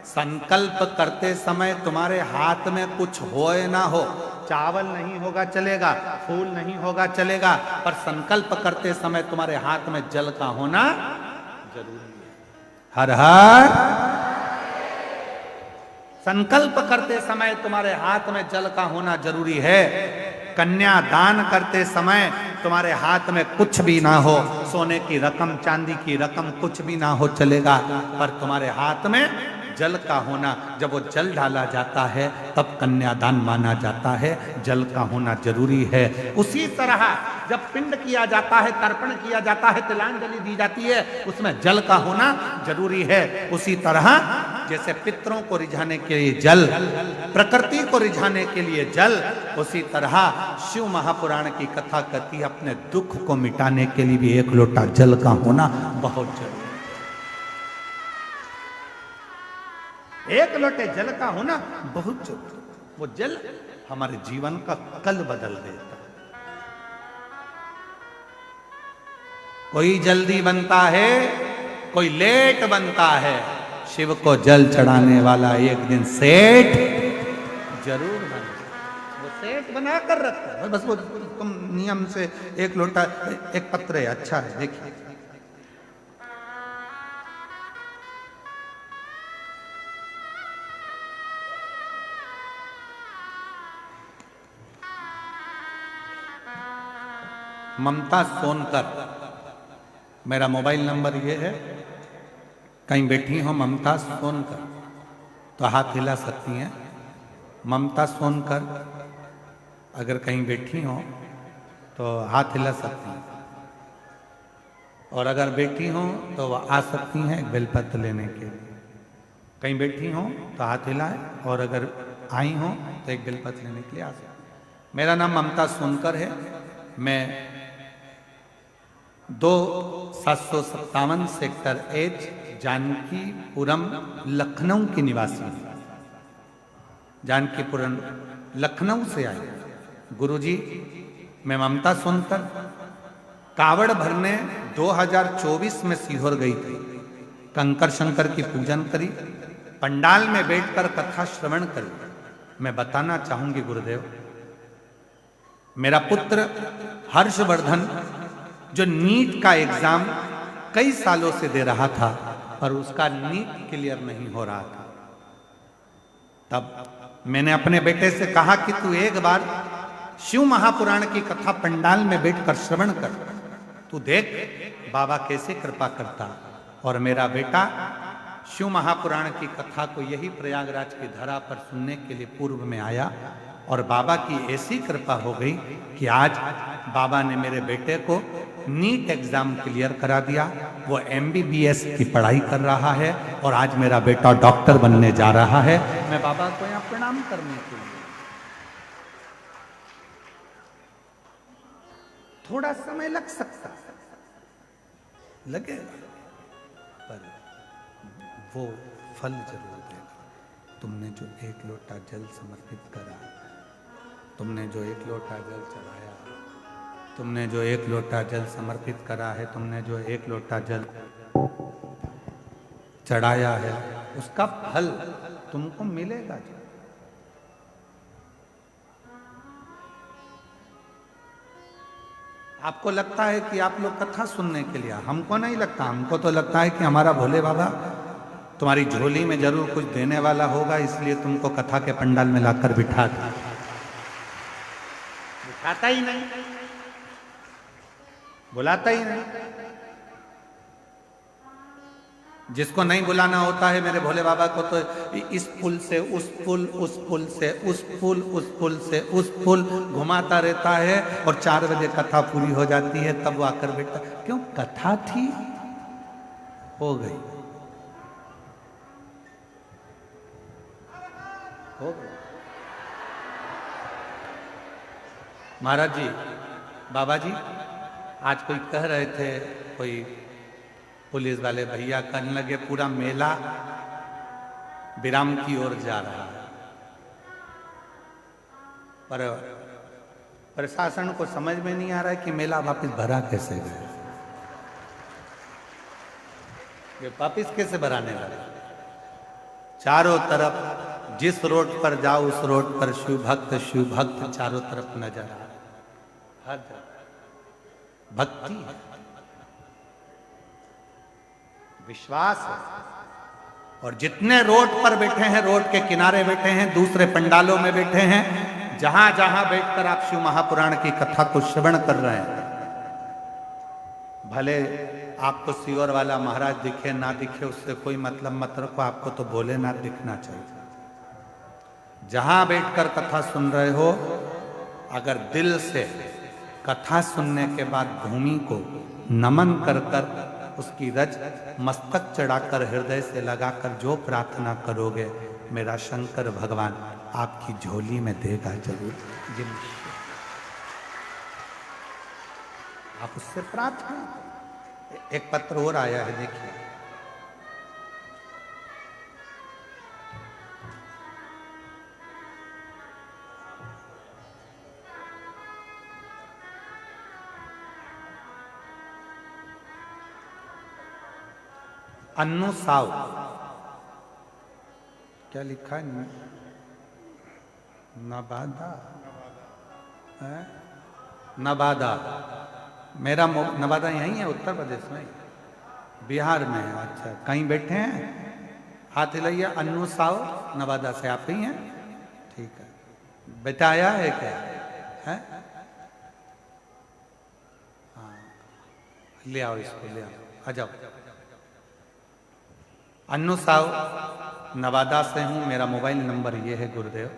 संकल्प करते समय तुम्हारे हाथ में कुछ हो ना हो, चावल नहीं होगा चलेगा, फूल नहीं होगा चलेगा, पर संकल्प करते समय तुम्हारे हाथ में जल का होना जरूरी है। हर हर संकल्प करते समय तुम्हारे हाथ में जल का होना जरूरी है। कन्या दान करते समय तुम्हारे हाथ में कुछ भी ना हो, सोने की रकम, चांदी की रकम कुछ भी ना हो चलेगा, पर तुम्हारे हाथ में जल का होना, जब वो जल डाला जाता है तब कन्यादान माना जाता है, जल का होना जरूरी है। उसी तरह जब पिंड किया जाता है, तर्पण किया जाता है, तिलांजलि दी जाती है, उसमें जल का होना जरूरी है। उसी तरह जैसे पितरों को रिझाने के लिए जल, प्रकृति को रिझाने के लिए जल, उसी तरह शिव महापुराण की कथा कहती है अपने दुख को मिटाने के लिए भी एक लोटा जल का होना बहुत जरूरी है। एक लोटे जल का होना बहुत जरूरी। वो जल हमारे जीवन का कल बदल देता है। कोई जल्दी बनता है कोई लेट बनता है, शिव को जल चढ़ाने वाला एक दिन सेठ जरूर बन, वो सेठ बना कर रखता है। बस वो तुम नियम से एक लोटा, एक पत्र है, अच्छा है, देखिए। ममता सोनकर, मेरा मोबाइल नंबर ये है। कहीं बैठी हो ममता सोनकर तो हाथ हिला सकती हैं। ममता सोनकर अगर कहीं बैठी हो तो हाथ हिला सकती हैं, और अगर बैठी हो तो वह आ सकती हैं एक बेलपत्र लेने के लिए। कहीं बैठी हो तो हाथ हिलाएं, और अगर आई हो तो एक बेलपत्र लेने के लिए आ सकती हैं। मेरा नाम ममता सोनकर है। मैं 2757 सेक्टर एच, जानकीपुरम, लखनऊ की निवासी हूँ। जानकीपुरम लखनऊ से आई। गुरुजी, मैं ममता सोनकर कावड़ भरने 2024 में सीहोर गई थी। कंकर शंकर की पूजन करी, पंडाल में बैठकर कथा श्रवण करी। मैं बताना चाहूंगी गुरुदेव, मेरा पुत्र हर्षवर्धन जो नीट का एग्जाम कई सालों से दे रहा था, पर उसका नीट क्लियर नहीं हो रहा था। तब मैंने अपने बेटे से कहा कि तू एक बार शिव महापुराण की कथा पंडाल में बैठकर श्रवण कर, तू देख बाबा कैसे कृपा करता। और मेरा बेटा शिव महापुराण की कथा को यही प्रयागराज की धरा पर सुनने के लिए पूर्व में आया, और बाबा की ऐसी कृपा हो गई कि आज बाबा ने मेरे बेटे को नीट एग्जाम क्लियर करा दिया। वो MBBS की पढ़ाई कर रहा है, और आज मेरा बेटा डॉक्टर बनने जा रहा है। मैं बाबा को यहाँ प्रणाम करने के लिए, थोड़ा समय लग सकता है, लगेगा, पर वो फल जरूर देगा। तुमने जो एक लोटा जल समर्पित करा, तुमने जो एक लोटा जल चढ़ाया, तुमने जो एक लोटा जल समर्पित करा है, तुमने जो एक लोटा जल चढ़ाया है, उसका फल तुमको मिलेगा। आपको लगता है कि आप लोग कथा सुनने के लिए, हमको नहीं लगता। हमको तो लगता है कि हमारा भोले बाबा तुम्हारी झोली में जरूर कुछ देने वाला होगा, इसलिए तुमको कथा के पंडाल में लाकर बिठाता ही नहीं, बुलाता ही नहीं। जिसको नहीं बुलाना होता है मेरे भोले बाबा को, तो इस पुल से उस पुल, उस पुल से उस पुल, उस पुल से उस पुल घुमाता रहता है, और 4 बजे कथा पूरी हो जाती है, तब वो आकर बैठता। क्यों? कथा थी, हो गई, हो गई। महाराज जी, बाबा जी, आज कोई कह रहे थे, कोई पुलिस वाले भैया कहने लगे पूरा मेला विराम की ओर जा रहा है, पर प्रशासन को समझ में नहीं आ रहा है कि मेला वापस भरा कैसे गया, ये वापस कैसे भराने लगा। चारों तरफ जिस रोड पर जाओ उस रोड पर शिव भक्त चारों तरफ नजर आ रहा, हर जगह भक्ति है, विश्वास है। और जितने रोड पर बैठे हैं, रोड के किनारे बैठे हैं, दूसरे पंडालों में बैठे हैं, जहां जहां बैठकर आप शिव महापुराण की कथा को श्रवण कर रहे हैं, भले आपको सीवर वाला महाराज दिखे ना दिखे, उससे कोई मतलब मत रखो, आपको तो भोलेनाथ दिखना चाहिए। जहां बैठकर कथा सुन रहे हो, अगर दिल से कथा सुनने के बाद भूमि को नमन कर कर, उसकी रज मस्तक चढ़ाकर, हृदय से लगाकर जो प्रार्थना करोगे, मेरा शंकर भगवान आपकी झोली में देगा जरूर। आप उससे प्रार्थना। एक पत्र और आया है, देखिए। अन्नू साव, क्या लिखा है? नवादा है? नवादा, मेरा नवादा यहीं है, उत्तर प्रदेश में, बिहार में है। अच्छा, कहीं बैठे हैं? हाथ हिलाइए। अन्नू साव, नवादा से आप ही हैं? ठीक है। बेटा आया है क्या? है? हाँ, ले आओ इसको, ले आओ, आ जाओ। अन्नू साव, नवादा से हूं, मेरा मोबाइल नंबर ये है गुरुदेव।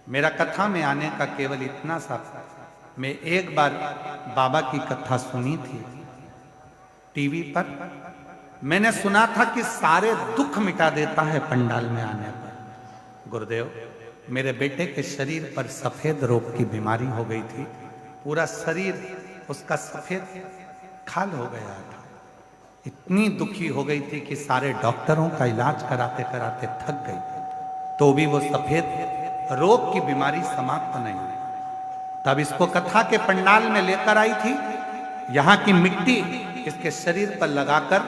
मेरा कथा में आने का केवल इतना सा, मैं एक बार बाबा की कथा सुनी थी टीवी पर। मैंने सुना था कि सारे दुख मिटा देता है पंडाल में आने पर। गुरुदेव, मेरे बेटे के शरीर पर सफेद रोग की बीमारी हो गई थी, पूरा शरीर उसका सफेद खाल हो गया था। इतनी दुखी हो गई थी कि सारे डॉक्टरों का इलाज कराते कराते थक गई, तो भी वो सफेद रोग की बीमारी समाप्त नहीं हुई। तब इसको कथा के पंडाल में लेकर आई थी, यहाँ की मिट्टी इसके शरीर पर लगाकर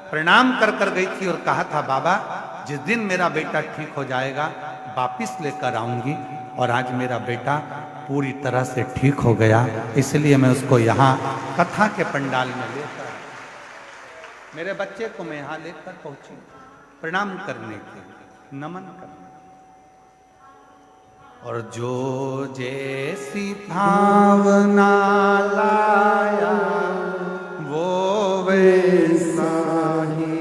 प्रणाम कर कर गई थी और कहा था, बाबा जिस दिन मेरा बेटा ठीक हो जाएगा वापिस लेकर आऊंगी। और आज मेरा बेटा पूरी तरह से ठीक हो गया, इसलिए मैं उसको यहाँ कथा के पंडाल में लेकर, मेरे बच्चे को मैं यहाँ लेकर पहुंची प्रणाम करने के, नमन करने। और जो जैसी भावना लाया वो वैसा ही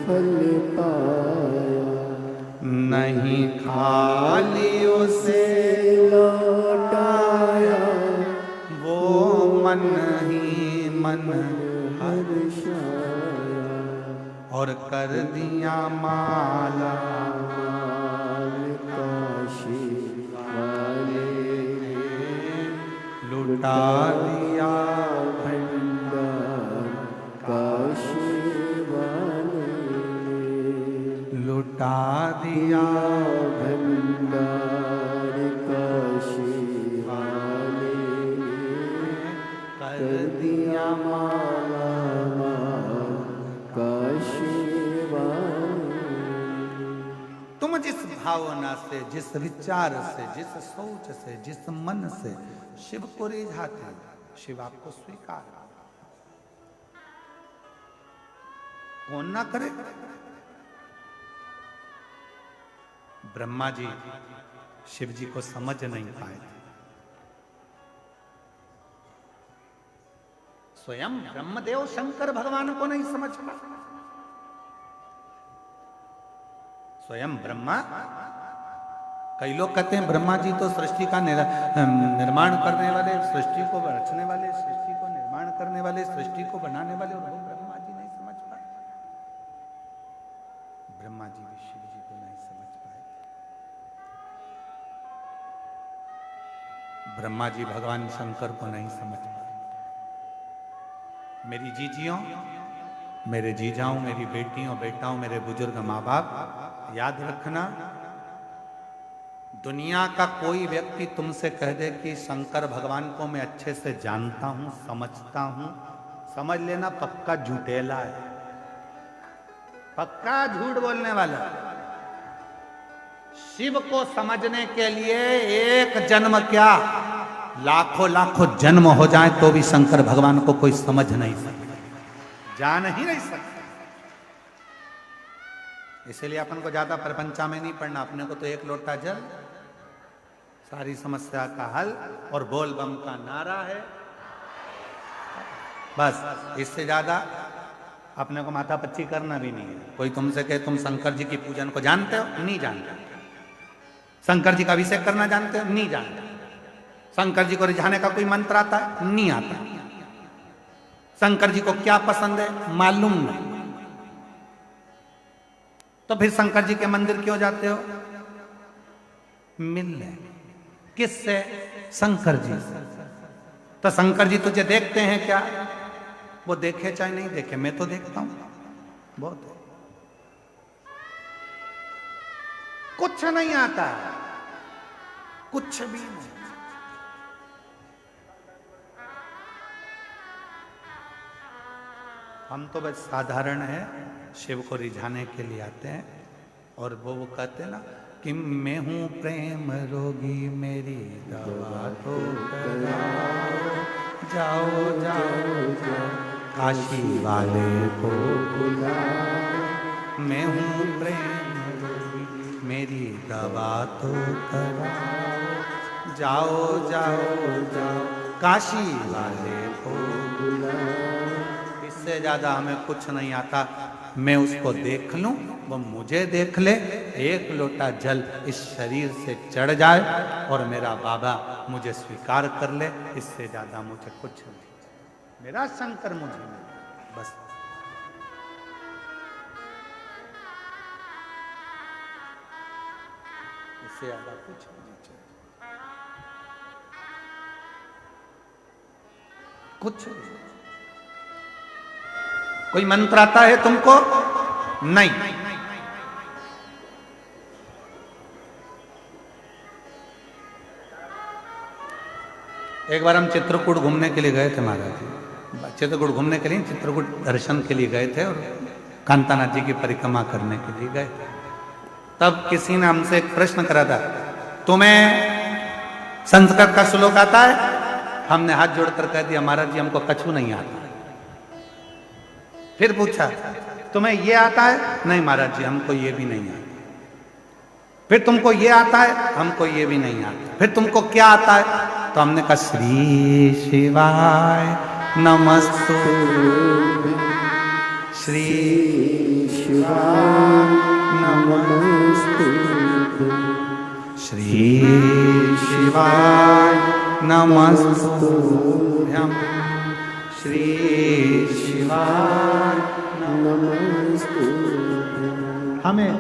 फल पाया, नहीं खाली उसे लौटाया, वो मन ही मन हर्षाया, और कर दिया माला काशी वाले लुटा दिया भंडार काशी वाले, लुटा दिया भंडार काशी वाले, कर दिया माला काशी वाले। तुम जिस भावना से, जिस विचार से, जिस सोच से, जिस मन से शिव को रिझाते हो, शिव आपको स्वीकार कौन ना करे। ब्रह्मा जी शिव जी को समझ नहीं पाए, स्वयं ब्रह्मदेव शंकर भगवान को नहीं समझ पाए। स्वयं ब्रह्मा, कई लोग कहते हैं ब्रह्मा जी तो सृष्टि का निर्माण करने वाले, सृष्टि को रचने वाले, सृष्टि को निर्माण करने वाले, सृष्टि को बनाने वाले, और वो ब्रह्मा जी नहीं समझ पाए। ब्रह्मा जी भी शिव जी को नहीं समझ पाए। ब्रह्मा जी भगवान शंकर को नहीं समझ पाए। मेरी जीजियों, मेरे जीजाओं, मेरी बेटियों, बेटाओं, मेरे बुजुर्ग माँ बाप, याद रखना, दुनिया का कोई व्यक्ति तुमसे कह दे कि शंकर भगवान को मैं अच्छे से जानता हूं, समझता हूं, समझ लेना पक्का झूठेला है, पक्का झूठ बोलने वाला। शिव को समझने के लिए एक जन्म क्या, लाखों लाखों जन्म हो जाए तो भी शंकर भगवान को कोई समझ नहीं सकता, जान ही नहीं सकता। इसलिए अपन को ज्यादा प्रपंचा में नहीं पड़ना, अपने को तो एक लोटा जल, सारी समस्या का हल, और बोल बम का नारा है, बस। इससे ज्यादा अपने को माथा पच्ची करना भी नहीं है। कोई तुमसे कहे तुम शंकर जी की पूजन को जानते हो, नहीं जानते। शंकर जी का अभिषेक करना जानते हो, नहीं जानते। शंकर जी को रिझाने का कोई मंत्र आता है, नहीं आता। शंकर जी को क्या पसंद है, मालूम नहीं। तो फिर शंकर जी के मंदिर क्यों जाते हो, मिलने। किससे, शंकर जी से। तो शंकर जी तुझे देखते हैं क्या, वो देखे चाहे नहीं देखे, मैं तो देखता हूं बहुत। कुछ नहीं आता, कुछ भी नहीं। हम तो बस साधारण है, शिव को रिझाने के लिए आते हैं और वो कहते हैं ना कि मैं हूँ प्रेम रोगी मेरी दवा तो कराओ, जाओ जाओ जाओ काशी वाले को बुलाओ, मैं हूँ प्रेम रोगी मेरी दवा तो कराओ, जाओ जाओ जाओ काशी वाले को बुलाओ। इससे ज्यादा हमें कुछ नहीं आता। मैं उसको देख लूं, वो मुझे देख ले, एक लोटा जल इस शरीर से चढ़ जाए और मेरा बाबा मुझे स्वीकार कर ले, इससे ज्यादा मुझे कुछ नहीं। मेरा शंकर मुझे नहीं, बस। इससे ज्यादा कुछ नहीं चाहिए, कुछ नहीं। कोई मंत्र आता है तुमको? नहीं। एक बार हम चित्रकूट घूमने के लिए गए थे महाराज जी, चित्रकूट घूमने के लिए, चित्रकूट दर्शन के लिए गए थे और कांतानाथ जी की परिक्रमा करने के लिए गए थे। तब किसी ने हमसे एक प्रश्न करा था, तुम्हें संस्कृत का श्लोक आता है? हमने हाथ जोड़कर कह दिया महाराज जी हमको कछु नहीं आता। फिर पूछा तुम्हें ये आता है? नहीं महाराज जी हमको ये भी नहीं आता। फिर तुमको ये आता है? हमको ये भी नहीं आता। फिर तुमको क्या आता है? तो हमने कहा श्री शिवाय नमस्तु, श्री शिवाय नमस्तु, श्री शिवाय नमस्तुभ्यं, श्री शिवाय नमस्तुभ्यं। हमें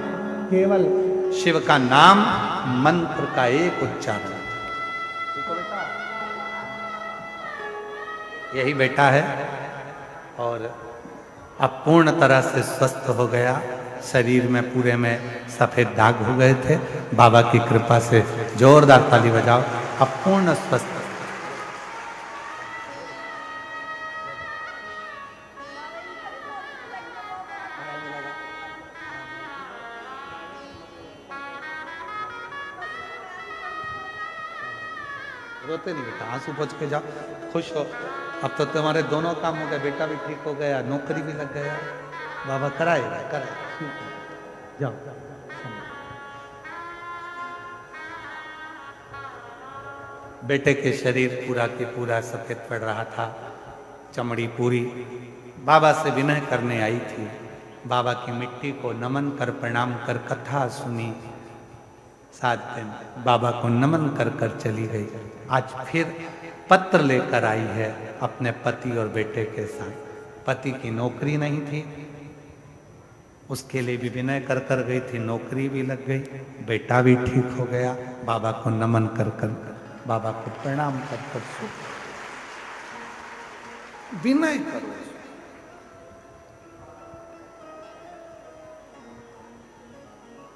केवल शिव का नाम, मंत्र का एक उच्चारण, यही बेटा है और अब पूर्ण तरह से स्वस्थ हो गया। शरीर में पूरे में सफेद दाग हो गए थे, बाबा की कृपा से जोरदार ताली बजाओ, अब पूर्ण स्वस्थ। रोते नहीं बेटा, आंसू पोंछ के जाओ, खुश हो। अब तो तुम्हारे दोनों काम हो गए, बेटा भी ठीक हो गया, नौकरी भी लग गया, बाबा कराएगा, कराए। जाओ बेटे के शरीर पूरा के पूरा सफेद पड़ रहा था, चमड़ी पूरी। बाबा से विनय करने आई थी, बाबा की मिट्टी को नमन कर प्रणाम कर कथा सुनी, 7 दिन बाबा को नमन कर कर चली गई। आज फिर पत्र लेकर आई है अपने पति और बेटे के साथ। पति की नौकरी नहीं थी, उसके लिए भी विनय कर कर गई थी, नौकरी भी लग गई, बेटा भी ठीक हो गया। बाबा को नमन कर कर, बाबा को प्रणाम कर कर विनय करो।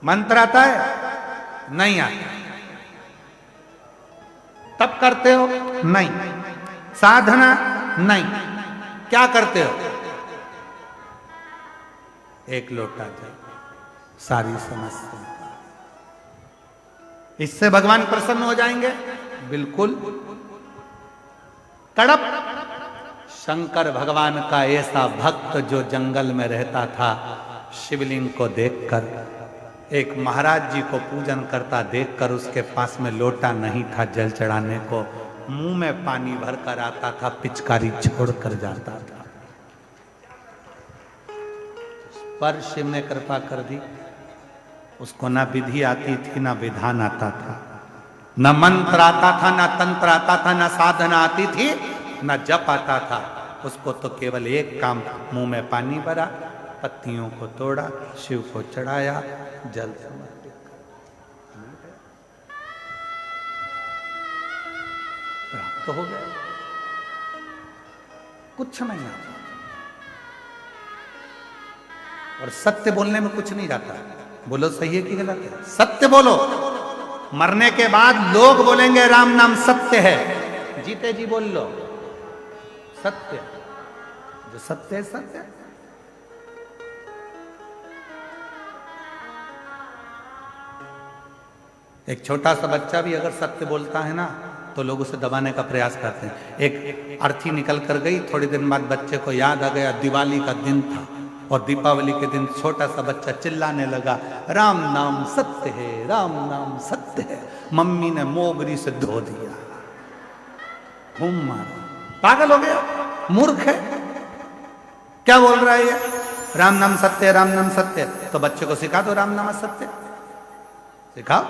मंत्र आता है? नहीं आता। तब करते हो? नहीं। साधना? नहीं। क्या करते हो? एक लोटा जल, सारी समस्या। इससे भगवान प्रसन्न हो जाएंगे? बिल्कुल। तड़प शंकर भगवान का ऐसा भक्त जो जंगल में रहता था, शिवलिंग को देखकर, एक महाराज जी को पूजन करता देखकर, उसके पास में लोटा नहीं था जल चढ़ाने को, मुंह में पानी भरकर आता था, पिचकारी छोड़कर जाता था। पर शिव ने कृपा कर दी, उसको ना विधि आती थी ना विधान आता था, न मंत्र आता था, ना तंत्र आता था, ना साधना आती थी, ना जप आता था। उसको तो केवल एक काम, मुंह में पानी भरा, पत्तियों को तोड़ा, शिव को चढ़ाया, जल समर्पित प्राप्त हो गया। कुछ नहीं आता और सत्य बोलने में कुछ नहीं जाता। बोलो सही है कि गलत है? सत्य बोलो। मरने के बाद लोग बोलेंगे राम नाम सत्य है, जीते जी बोल लो सत्य। जो सत्य है सत्य। एक छोटा सा बच्चा भी अगर सत्य बोलता है ना तो लोग उसे दबाने का प्रयास करते हैं। एक अर्थी निकल कर गई, थोड़ी दिन बाद बच्चे को याद आ गया दिवाली का दिन था और दीपावली के दिन छोटा सा बच्चा चिल्लाने लगा, राम नाम सत्य है, राम नाम सत्य है। मम्मी ने मोगरी से धो दिया, घूम मारा, पागल हो गया, मूर्ख है, क्या बोल रहा है ये, राम नाम सत्य है, राम नाम सत्य है। तो बच्चे को सिखा दो राम नाम सत्य, सिखाओ।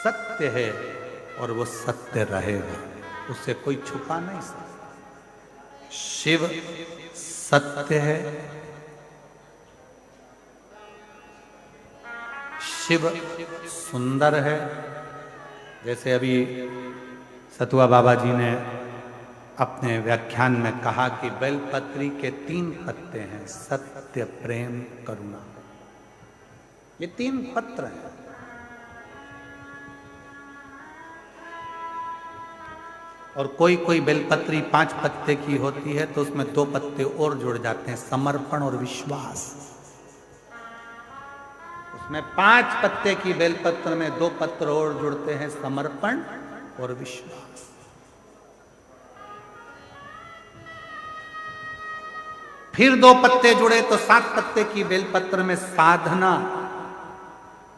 सत्य है और वो सत्य रहेगा, उससे कोई छुपा नहीं सकता। शिव सत्य है, शिव सुंदर है। जैसे अभी सतुआ बाबा जी ने अपने व्याख्यान में कहा कि बेलपत्री के 3 पत्ते हैं, सत्य, प्रेम, करुणा, ये 3 पत्र हैं। और कोई कोई बेलपत्री 5 पत्ते की होती है तो उसमें 2 पत्ते और जुड़ जाते हैं, समर्पण और विश्वास। उसमें 5 पत्ते की बेलपत्र में 2 पत्र और जुड़ते हैं, समर्पण और विश्वास। फिर 2 पत्ते जुड़े तो 7 पत्ते की बेलपत्र में साधना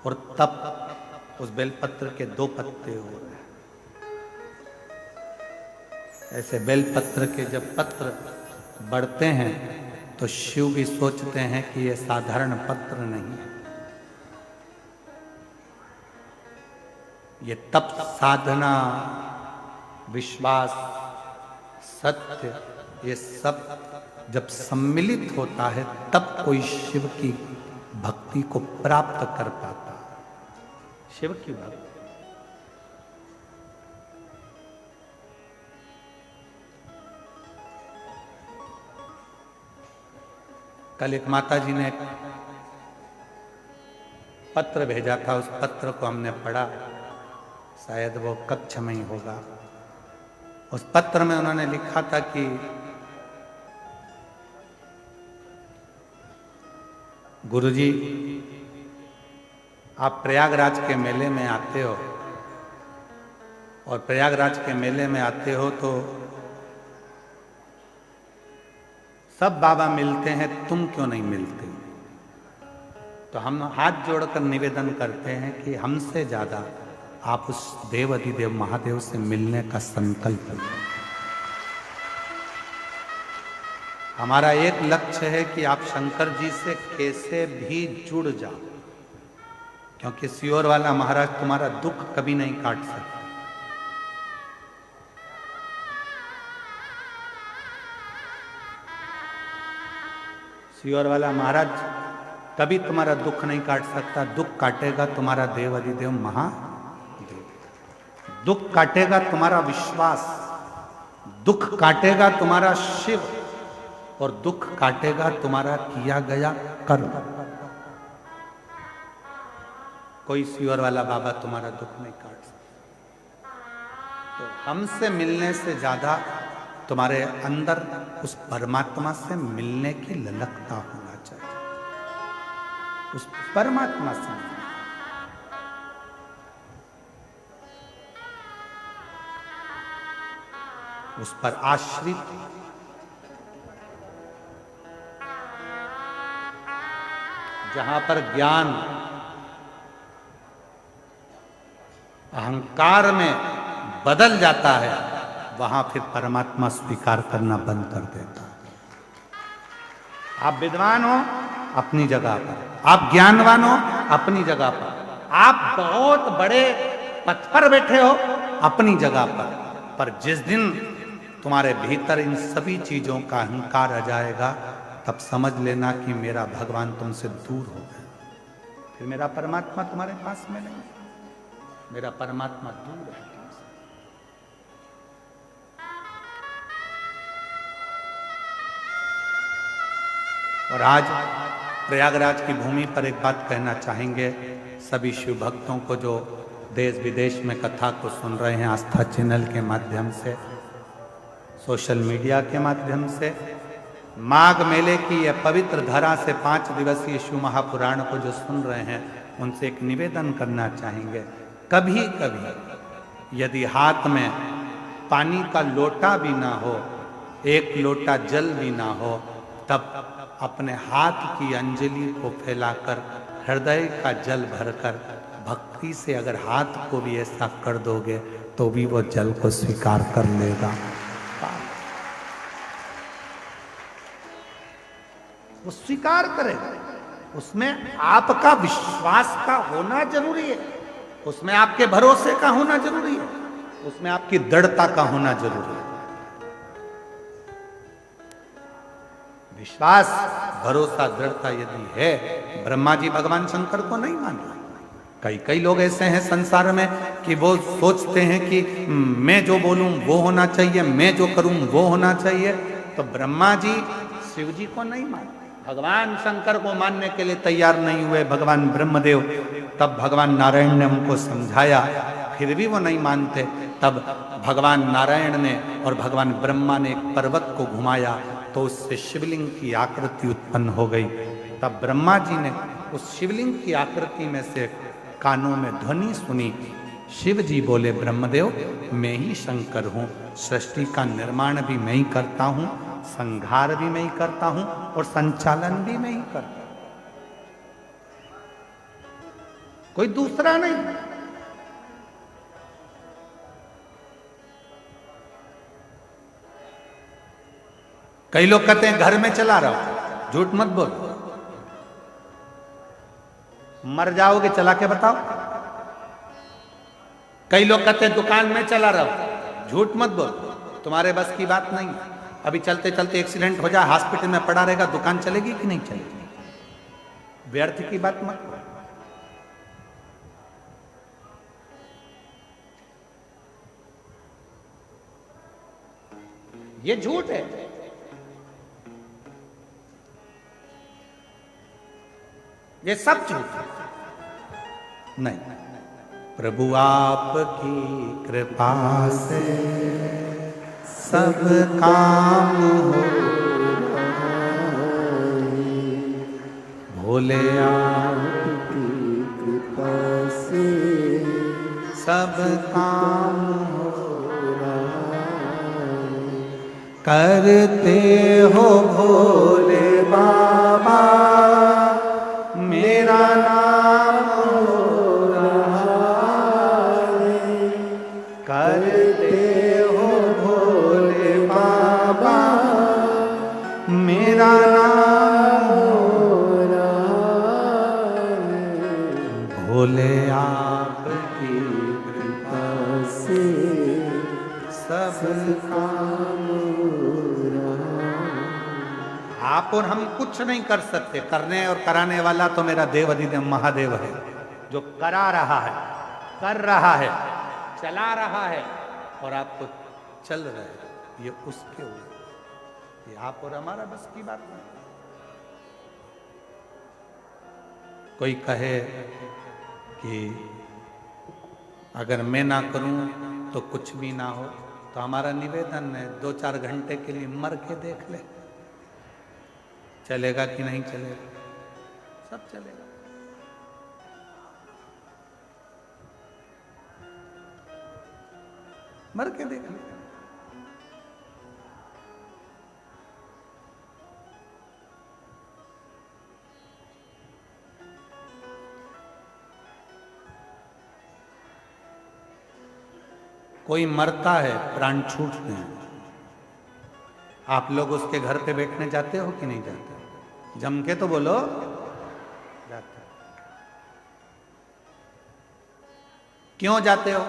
और तप। उस बेलपत्र के 2 पत्ते हो गए। ऐसे बेलपत्र के जब पत्र बढ़ते हैं तो शिव भी सोचते हैं कि ये साधारण पत्र नहीं है, ये तप, साधना, विश्वास, सत्य, ये सब जब सम्मिलित होता है तब कोई शिव की भक्ति को प्राप्त कर पाता है। शिव की भक्ति कल एक माता जी ने पत्र भेजा था, उस पत्र को हमने पढ़ा, शायद वो कक्षा में ही होगा। उस पत्र में उन्होंने लिखा था कि गुरुजी, आप प्रयागराज के मेले में आते हो और प्रयागराज के मेले में आते हो तो सब बाबा मिलते हैं, तुम क्यों नहीं मिलते? तो हम हाथ जोड़कर निवेदन करते हैं कि हमसे ज्यादा आप उस देव अधिदेव महादेव से मिलने का संकल्प लें। हमारा एक लक्ष्य है कि आप शंकर जी से कैसे भी जुड़ जाओ, क्योंकि सियोर वाला महाराज तुम्हारा दुख कभी नहीं काट सकता। सियोर वाला महाराज कभी तुम्हारा दुख नहीं काट सकता। दुख काटेगा तुम्हारा देव अधिदेव महादेव, दुख काटेगा तुम्हारा विश्वास, दुख काटेगा तुम्हारा शिव, और दुख काटेगा तुम्हारा किया गया कर्म। कोई सियोर वाला बाबा तुम्हारा दुख नहीं काट सकता। तो हमसे मिलने से ज्यादा तुम्हारे अंदर उस परमात्मा से मिलने की ललकता होना चाहिए, उस परमात्मा से। उस पर आश्रित जहां पर ज्ञान अहंकार में बदल जाता है, वहां फिर परमात्मा स्वीकार करना बंद कर देता है। आप विद्वान हो अपनी जगह पर, आप ज्ञानवान हो अपनी जगह पर, आप बहुत बड़े पद पर बैठे हो अपनी जगह पर जिस दिन तुम्हारे भीतर इन सभी चीजों का अहंकार आ जाएगा, तब समझ लेना कि मेरा भगवान तुमसे दूर हो गया, फिर मेरा परमात्मा तुम्हारे पास में नहीं, मेरा परमात्मा दूर है तुमसे। और आज प्रयागराज की भूमि पर एक बात कहना चाहेंगे सभी शिव भक्तों को जो देश विदेश में कथा को सुन रहे हैं, आस्था चैनल के माध्यम से, सोशल मीडिया के माध्यम से। माघ मेले की यह पवित्र धरा से 5 दिवसीय शिव महापुराण को जो सुन रहे हैं, उनसे एक निवेदन करना चाहेंगे, कभी कभी यदि हाथ में पानी का लोटा भी ना हो, एक लोटा जल भी ना हो, तब अपने हाथ की अंजलि को फैलाकर हृदय का जल भरकर भक्ति से अगर हाथ को भी ऐसा कर दोगे तो भी वो जल को स्वीकार कर लेगा। वो स्वीकार करेगा। उसमें आपका विश्वास का होना जरूरी है, उसमें आपके भरोसे का होना जरूरी है, उसमें आपकी दृढ़ता का होना जरूरी है। विश्वास, भरोसा, दृढ़ता यदि है, ब्रह्मा जी भगवान शंकर को नहीं मानते। कई लोग ऐसे हैं संसार में कि वो सोचते हैं कि मैं जो बोलूं वो होना चाहिए, मैं जो करूं वो होना चाहिए। तो ब्रह्मा जी शिव जी को नहीं मानते, भगवान शंकर को मानने के लिए तैयार नहीं हुए, भगवान ब्रह्मदेव। तब भगवान नारायण ने उनको समझाया, फिर भी वो नहीं मानते। तब भगवान नारायण ने और भगवान ब्रह्मा ने एक पर्वत को घुमाया तो उससे शिवलिंग की आकृति उत्पन्न हो गई। तब ब्रह्मा जी ने उस शिवलिंग की आकृति में से कानों में ध्वनि सुनी। शिव जी बोले, ब्रह्मदेव मैं ही शंकर हूँ, सृष्टि का निर्माण भी मैं ही करता हूँ, संहार भी मैं ही करता हूँ और संचालन भी मैं ही करता हूँ, कोई दूसरा नहीं। कई लोग कहते हैं घर में चला रहा हूं, झूठ मत बोल, मर जाओगे, चला के बताओ। कई लोग कहते हैं दुकान में चला रहा हूं, झूठ मत बोल, तुम्हारे बस की बात नहीं। अभी चलते चलते एक्सीडेंट हो जाए, हॉस्पिटल में पड़ा रहेगा, दुकान चलेगी कि नहीं चलेगी? व्यर्थ की बात मत बोल। ये झूठ है। ये सब झूठ है। नहीं, प्रभु आपकी कृपा से सब काम हो, भोले आपकी कृपा से सब काम हो, करते हो भोले बाबा मेरा नाम हो रहा है, करते हो भोले बाबा मेरा नाम हो रहा है, भोले आपकी कृपा से सब काम हो रहा। आप और हम कुछ नहीं कर सकते, करने और कराने वाला तो मेरा देव अधिदेव महादेव है, जो करा रहा है, कर रहा है, चला रहा है और आपको चल रहे हैं। ये उसके ऊपर, ये आप और हमारा बस की बात नहीं। कोई कहे कि अगर मैं ना करूं तो कुछ भी ना हो, तो हमारा निवेदन है 2-4 घंटे के लिए मर के देख ले, चलेगा कि नहीं चलेगा? सब चलेगा। मर के देख ले। कोई मरता है, प्राण छूटते हैं, आप लोग उसके घर पे बैठने जाते हो कि नहीं जाते? जम के तो बोलो, जाते। क्यों जाते हो?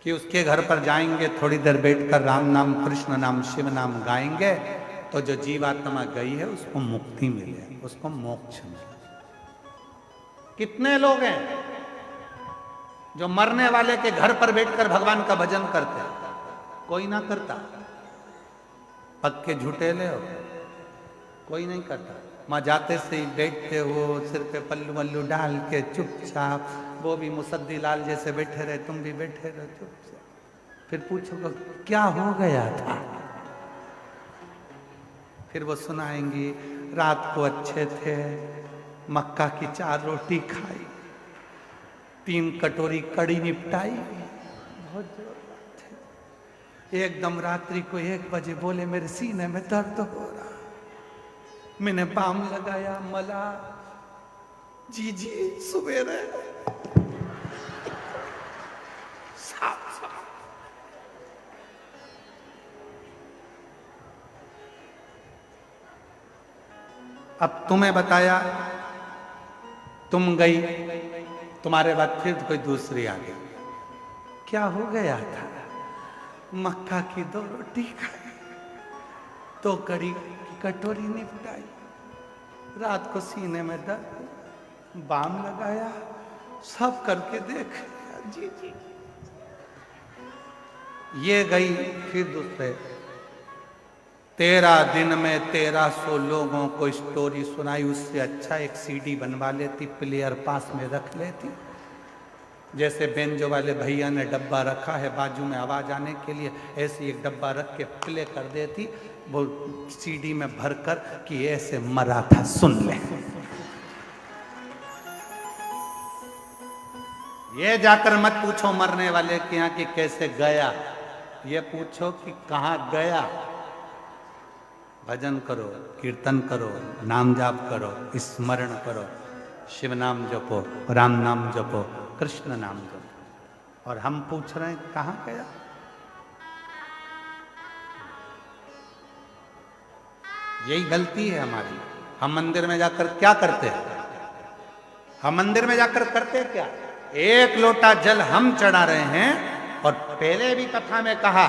कि उसके घर पर जाएंगे, थोड़ी देर बैठकर राम नाम, कृष्ण नाम, शिव नाम गाएंगे तो जो जीवात्मा गई है उसको मुक्ति मिले, उसको मोक्ष मिले। कितने लोग हैं जो मरने वाले के घर पर बैठकर भगवान का भजन करते हैं? कोई ना करता। पक्के झूठेले हो, कोई नहीं करता। माँ जाते से ही बैठते हो, सिर पे पल्लू वल्लू डाल के चुपचाप, वो भी मुसद्दी लाल जैसे बैठे रहे, तुम भी बैठे रहो चुपचाप। फिर पूछो क्या हो गया था, फिर वो सुनाएंगी रात को अच्छे थे, मक्का की 4 रोटी खाई, 3 कटोरी कड़ी निपटाई, बहुत जोर बात है। एकदम रात्रि को 1 बजे बोले मेरे सीने में दर्द हो रहा। मैंने बाम लगाया, मला, जी सवेरे साफ। अब तुम्हें बताया, तुम गई, तुम्हारे बाद फिर कोई दूसरी आ गई। क्या हो गया था? मक्का की 2 रोटी खाई, 2 कड़ी की कटोरी निपटाई, रात को सीने में दर्द, बाम लगाया, सब करके देख लिया। जी ये गई, फिर दूसरे 13 दिन में 1300 लोगों को स्टोरी सुनाई। उससे अच्छा एक सीडी बनवा लेती, प्लेयर पास में रख लेती। जैसे बेंजो वाले भैया ने डब्बा रखा है बाजू में आवाज आने के लिए, ऐसे एक डब्बा रख के प्ले कर देती वो सीडी में भरकर कि ऐसे मरा था, सुन ले। ये जाकर मत पूछो मरने वाले के यहाँ कि कैसे गया, ये पूछो कि कहाँ गया। भजन करो, कीर्तन करो, नाम जाप करो, स्मरण करो, शिव नाम जपो, राम नाम जपो, कृष्ण नाम जपो। और हम पूछ रहे हैं कहाँ गया। यही गलती है हमारी। हम मंदिर में जाकर क्या करते हैं? हम मंदिर में जाकर करते क्या? 1 लोटा जल हम चढ़ा रहे हैं। और पहले भी कथा में कहा,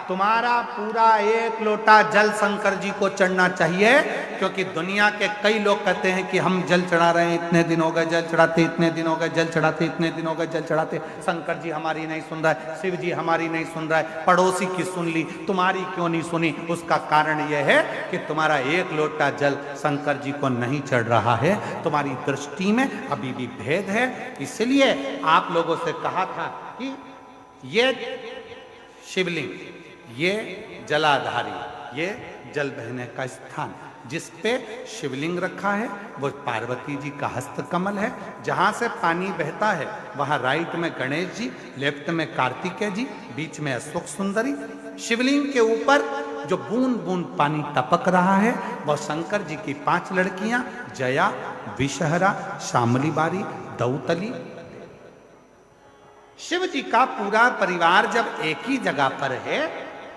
तुम्हारा पूरा 1 लोटा जल शंकर जी को चढ़ना चाहिए, क्योंकि दुनिया के कई लोग कहते हैं कि हम जल चढ़ा रहे हैं, इतने दिन हो गए जल चढ़ाते, इतने दिन हो गए जल चढ़ाते, इतने दिन हो गए जल चढ़ाते, शंकर जी हमारी नहीं सुन रहा है, शिव जी हमारी नहीं सुन रहा है, पड़ोसी की सुन ली, तुम्हारी क्यों नहीं सुनी? उसका कारण यह है कि तुम्हारा 1 लोटा जल शंकर जी को नहीं चढ़ रहा है, तुम्हारी दृष्टि में अभी भी भेद है। इसलिए आप लोगों से कहा था कि ये शिवलिंग, ये जलाधारी, ये जल बहने का स्थान, जिस पे शिवलिंग रखा है वो पार्वती जी का हस्त कमल है। जहां से पानी बहता है वहां राइट में गणेश जी, लेफ्ट में कार्तिकेय जी, बीच में अशोक सुंदरी। शिवलिंग के ऊपर जो बूंद बूंद पानी टपक रहा है वह शंकर जी की 5 लड़कियां, जया, विषहरा, शामली बारी, दौतली। शिव जी का पूरा परिवार जब एक ही जगह पर है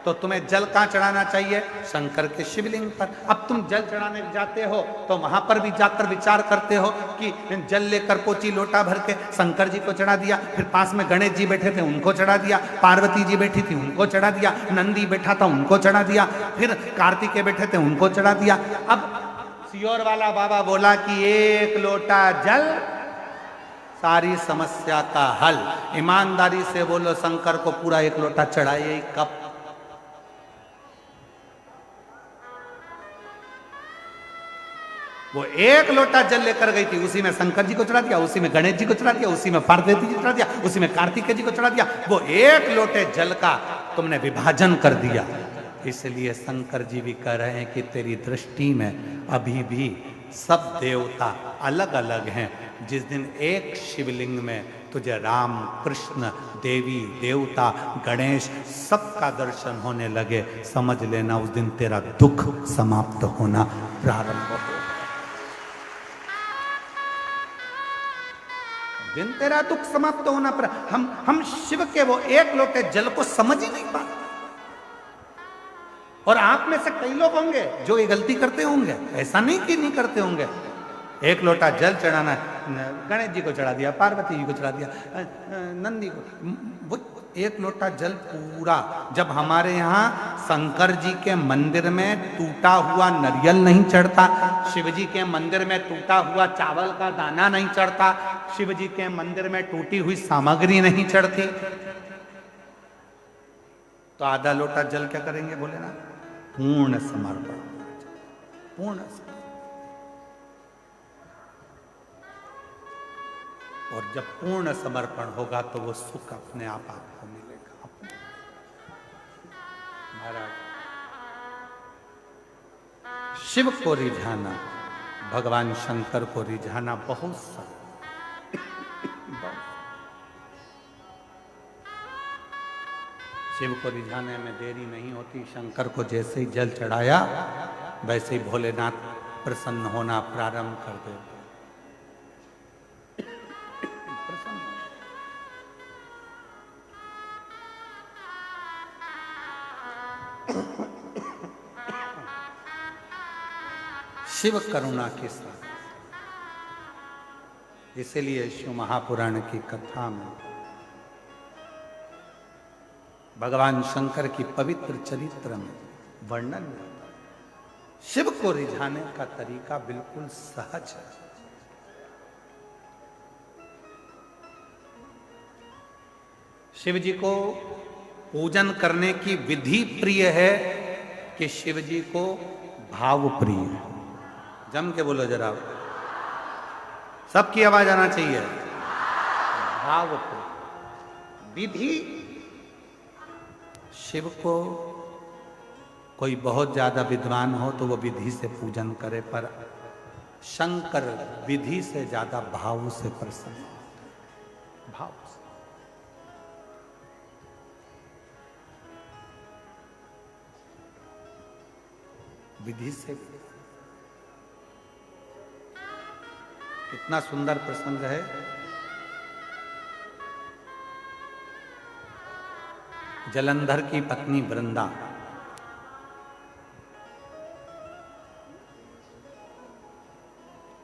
तो तुम्हें जल कहां चढ़ाना चाहिए? शंकर के शिवलिंग पर। अब तुम जल चढ़ाने जाते हो तो वहां पर भी जाकर विचार करते हो कि जल लेकर पोची लोटा भर के शंकर जी को चढ़ा दिया, फिर पास में गणेश जी बैठे थे उनको चढ़ा दिया, पार्वती जी बैठी थी उनको चढ़ा दिया, नंदी बैठा था उनको चढ़ा दिया, फिर कार्तिकेय बैठे थे उनको चढ़ा दिया। अब सियोर वाला बाबा बोला कि 1 लोटा जल सारी समस्या का हल। ईमानदारी से बोलो, शंकर को पूरा 1 लोटा चढ़ाइए कब? वो 1 लोटा जल लेकर गई थी, उसी में शंकर जी को चढ़ा दिया, उसी में गणेश जी को चढ़ा दिया, उसी में पार्वती जी को चढ़ा दिया, उसी में कार्तिकेय जी को चढ़ा दिया। वो 1 लोटे जल का तुमने विभाजन कर दिया। इसलिए शंकर जी भी कह रहे हैं कि तेरी दृष्टि में अभी भी सब देवता अलग अलग हैं। जिस दिन एक शिवलिंग में तुझे राम, कृष्ण, देवी, देवता, गणेश सबका दर्शन होने लगे, समझ लेना उस दिन तेरा दुख समाप्त होना प्रारंभ हो। दिन तेरा दुख समाप्त होना पर हम शिव के वो 1 लोटे जल को समझ ही नहीं पाते। और आप में से कई लोग होंगे जो ये गलती करते होंगे, ऐसा नहीं कि नहीं करते होंगे। 1 लोटा जल चढ़ाना, गणेश जी को चढ़ा दिया, पार्वती जी को चढ़ा दिया, नंदी को, वो 1 लोटा जल पूरा। जब हमारे यहाँ शंकर जी के मंदिर में टूटा हुआ नारियल नहीं चढ़ता, शिव जी के मंदिर में टूटा हुआ चावल का दाना नहीं चढ़ता, शिव जी के मंदिर में टूटी हुई सामग्री नहीं चढ़ती, तो आधा लोटा जल क्या करेंगे? बोले ना, पूर्ण समर्पण, पूर्ण समर्पण। और जब पूर्ण समर्पण होगा तो वो सुख अपने आप आपको मिलेगा। महाराज, शिव को रिझाना भगवान शंकर को रिझाना बहुत सरल। शिव को रिझाने में देरी नहीं होती। शंकर को जैसे ही जल चढ़ाया वैसे ही भोलेनाथ प्रसन्न होना प्रारंभ कर देते। शिव करुणा के साथ, इसीलिए शिव महापुराण की कथा में भगवान शंकर की पवित्र चरित्र में वर्णन है। शिव को रिझाने का तरीका बिल्कुल सहज है। शिव जी को पूजन करने की विधि प्रिय है कि शिव जी को भाव प्रिय है। जम के बोलो जरा, सबकी आवाज आना चाहिए। भाव प्रिय विधि। शिव को कोई बहुत ज्यादा विद्वान हो तो वो विधि से पूजन करे, पर शंकर विधि से ज्यादा भाव से प्रसन्न। भाव से। विधि से। कितना सुंदर प्रसंग है। जलंधर की पत्नी वृंदा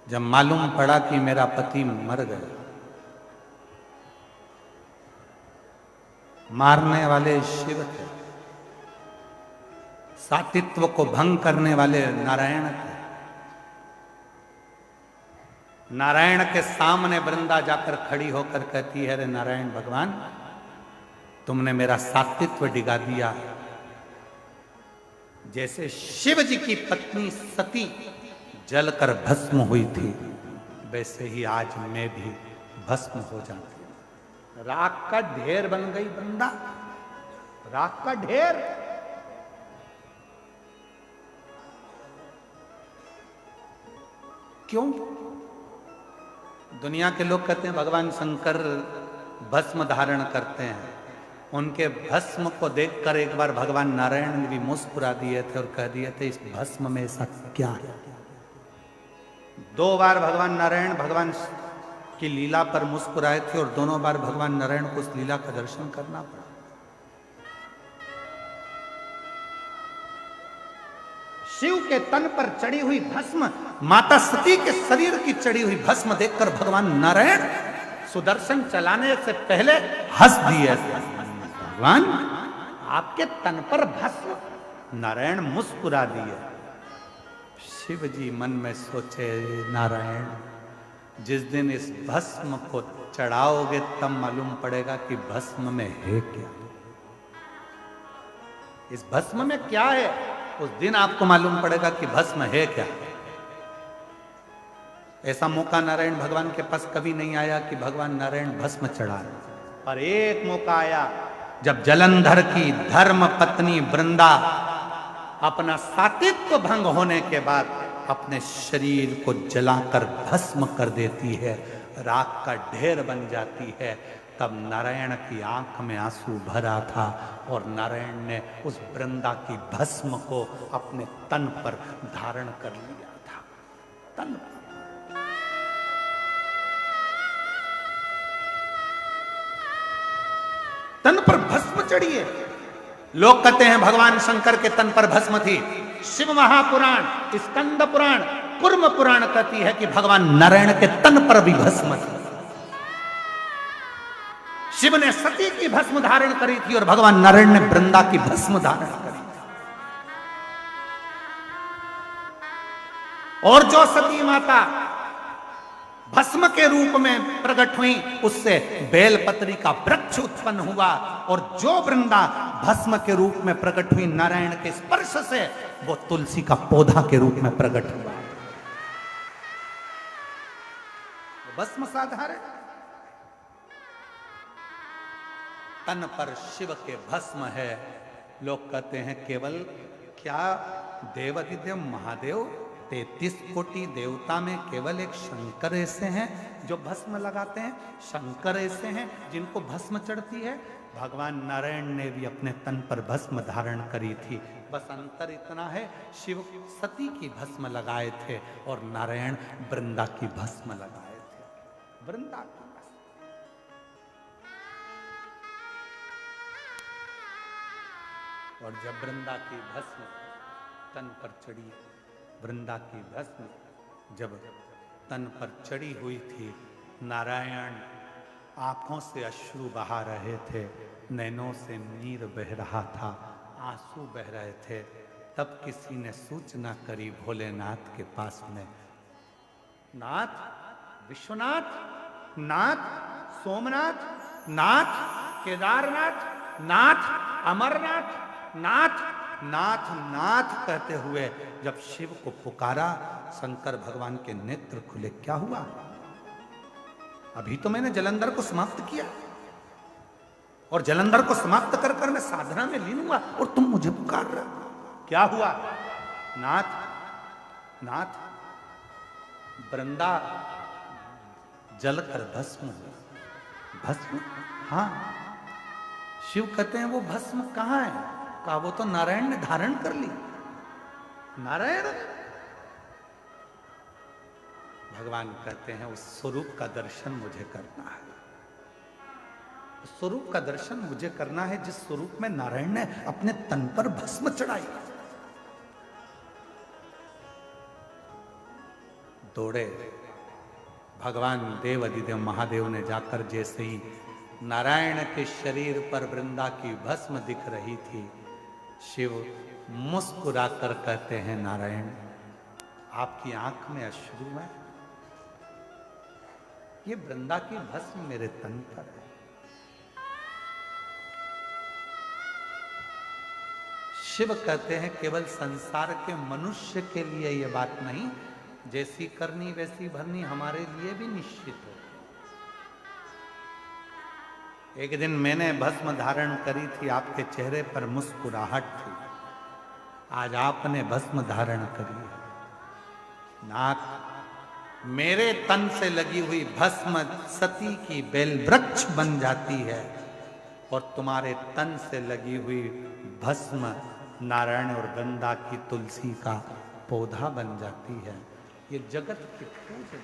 जब मालूम पड़ा कि मेरा पति मर गया, मारने वाले शिव थे, सातित्व को भंग करने वाले नारायण थे। नारायण के सामने वृंदा जाकर खड़ी होकर कहती है, अरे नारायण भगवान, तुमने मेरा सातित्व डिगा दिया। जैसे शिव जी की पत्नी सती जलकर भस्म हुई थी, वैसे ही आज मैं भी भस्म हो जाती। राख का ढेर बन गई वृंदा, राख का ढेर। क्यों? दुनिया के लोग कहते हैं भगवान शंकर भस्म धारण करते हैं। उनके भस्म को देखकर एक बार भगवान नारायण ने भी मुस्कुरा दिए थे और कह दिए थे, इस भस्म में ऐसा क्या है। 2 बार भगवान नारायण भगवान की लीला पर मुस्कुराए थे और दोनों बार भगवान नारायण को उस लीला का दर्शन करना पड़ा। शिव के तन पर चढ़ी हुई भस्म, माता सती के शरीर की चढ़ी हुई भस्म देखकर भगवान नारायण सुदर्शन चलाने से पहले हंस दिए। भगवान, आपके तन पर भस्म। नारायण मुस्कुरा दिए। शिव जी मन में सोचे, नारायण, जिस दिन इस भस्म को चढ़ाओगे तब मालूम पड़ेगा कि भस्म में है क्या। इस भस्म में क्या है, उस दिन आपको मालूम पड़ेगा कि भस्म है क्या। ऐसा मौका नारायण भगवान के पास कभी नहीं आया कि भगवान नारायण भस्म चढ़ा रहे, पर एक मौका आया जब जलंधर की धर्म पत्नी वृंदा अपना सातित्व भंग होने के बाद अपने शरीर को जलाकर भस्म कर देती है, राख का ढेर बन जाती है। तब नारायण की आंख में आंसू भरा था और नारायण ने उस वृंदा की भस्म को अपने तन पर धारण कर लिया था। तन पर। तन पर भस्म चढ़ी है। लोग कहते हैं भगवान शंकर के तन पर भस्म थी। शिव महापुराण, स्कंद पुराण, कुर्म पुराण कहती है कि भगवान नारायण के तन पर भी भस्म थी। शिव ने सती की भस्म धारण करी थी और भगवान नारायण ने वृंदा की भस्म धारण करी थी। और जो सती माता भस्म के रूप में प्रकट हुई, उससे बेलपत्री का वृक्ष उत्पन्न हुआ, और जो वृंदा भस्म के रूप में प्रकट हुई नारायण के स्पर्श से, वो तुलसी का पौधा के रूप में प्रकट हुआ। भस्म साधारण, तन पर शिव के भस्म है। लोग कहते हैं केवल क्या देवादिदेव महादेव 33 कोटि देवता में केवल एक शंकर ऐसे हैं जो भस्म लगाते हैं, शंकर ऐसे हैं जिनको भस्म चढ़ती है। भगवान नारायण ने भी अपने तन पर भस्म धारण करी थी, बस अंतर इतना है, शिव सती की भस्म लगाए थे और नारायण वृंदा की भस्म लगाए थे। वृंदा की भस्म। और जब वृंदा की भस्म तन पर चढ़ी, वृंदा की भस्म जब तन पर चढ़ी हुई थी, नारायण आंखों से अश्रु बहा रहे थे, नैनों से नीर बह रहा था, आंसू बह रहे थे। तब किसी ने सूचना करी भोलेनाथ के पास में, नाथ, विश्वनाथ, नाथ, सोमनाथ, नाथ, केदारनाथ, नाथ, अमरनाथ, नाथ, नाथ, नाथ कहते हुए जब शिव को पुकारा, शंकर भगवान के नेत्र खुले। क्या हुआ? अभी तो मैंने जलंधर को समाप्त किया और जलंधर को समाप्त कर कर मैं साधना में लीन हुआ और तुम मुझे पुकार रहे हो। क्या हुआ? नाथ, नाथ, वृंदा जलकर भस्म हुआ। भस्म? हाँ। शिव कहते हैं वो भस्म कहां है? कहा वो तो नारायण ने धारण कर ली। नारायण? भगवान कहते हैं उस स्वरूप का दर्शन मुझे करना है, उस स्वरूप का दर्शन मुझे करना है जिस स्वरूप में नारायण ने अपने तन पर भस्म चढ़ाई। दौड़े भगवान देव अधिदेव महादेव ने जाकर, जैसे ही नारायण के शरीर पर वृंदा की भस्म दिख रही थी, शिव मुस्कुराकर कहते हैं, नारायण आपकी आंख में अश्रु है, ये वृंदा की भस्म मेरे तन पर है। शिव कहते हैं केवल संसार के मनुष्य के लिए यह बात नहीं, जैसी करनी वैसी भरनी हमारे लिए भी निश्चित है। एक दिन मैंने भस्म धारण करी थी, आपके चेहरे पर मुस्कुराहट थी, आज आपने भस्म धारण करी है। नाथ, मेरे तन से लगी हुई भस्म सती की बेल वृक्ष बन जाती है और तुम्हारे तन से लगी हुई भस्म नारायण और वृंदा की तुलसी का पौधा बन जाती है। ये जगत की पूजा है।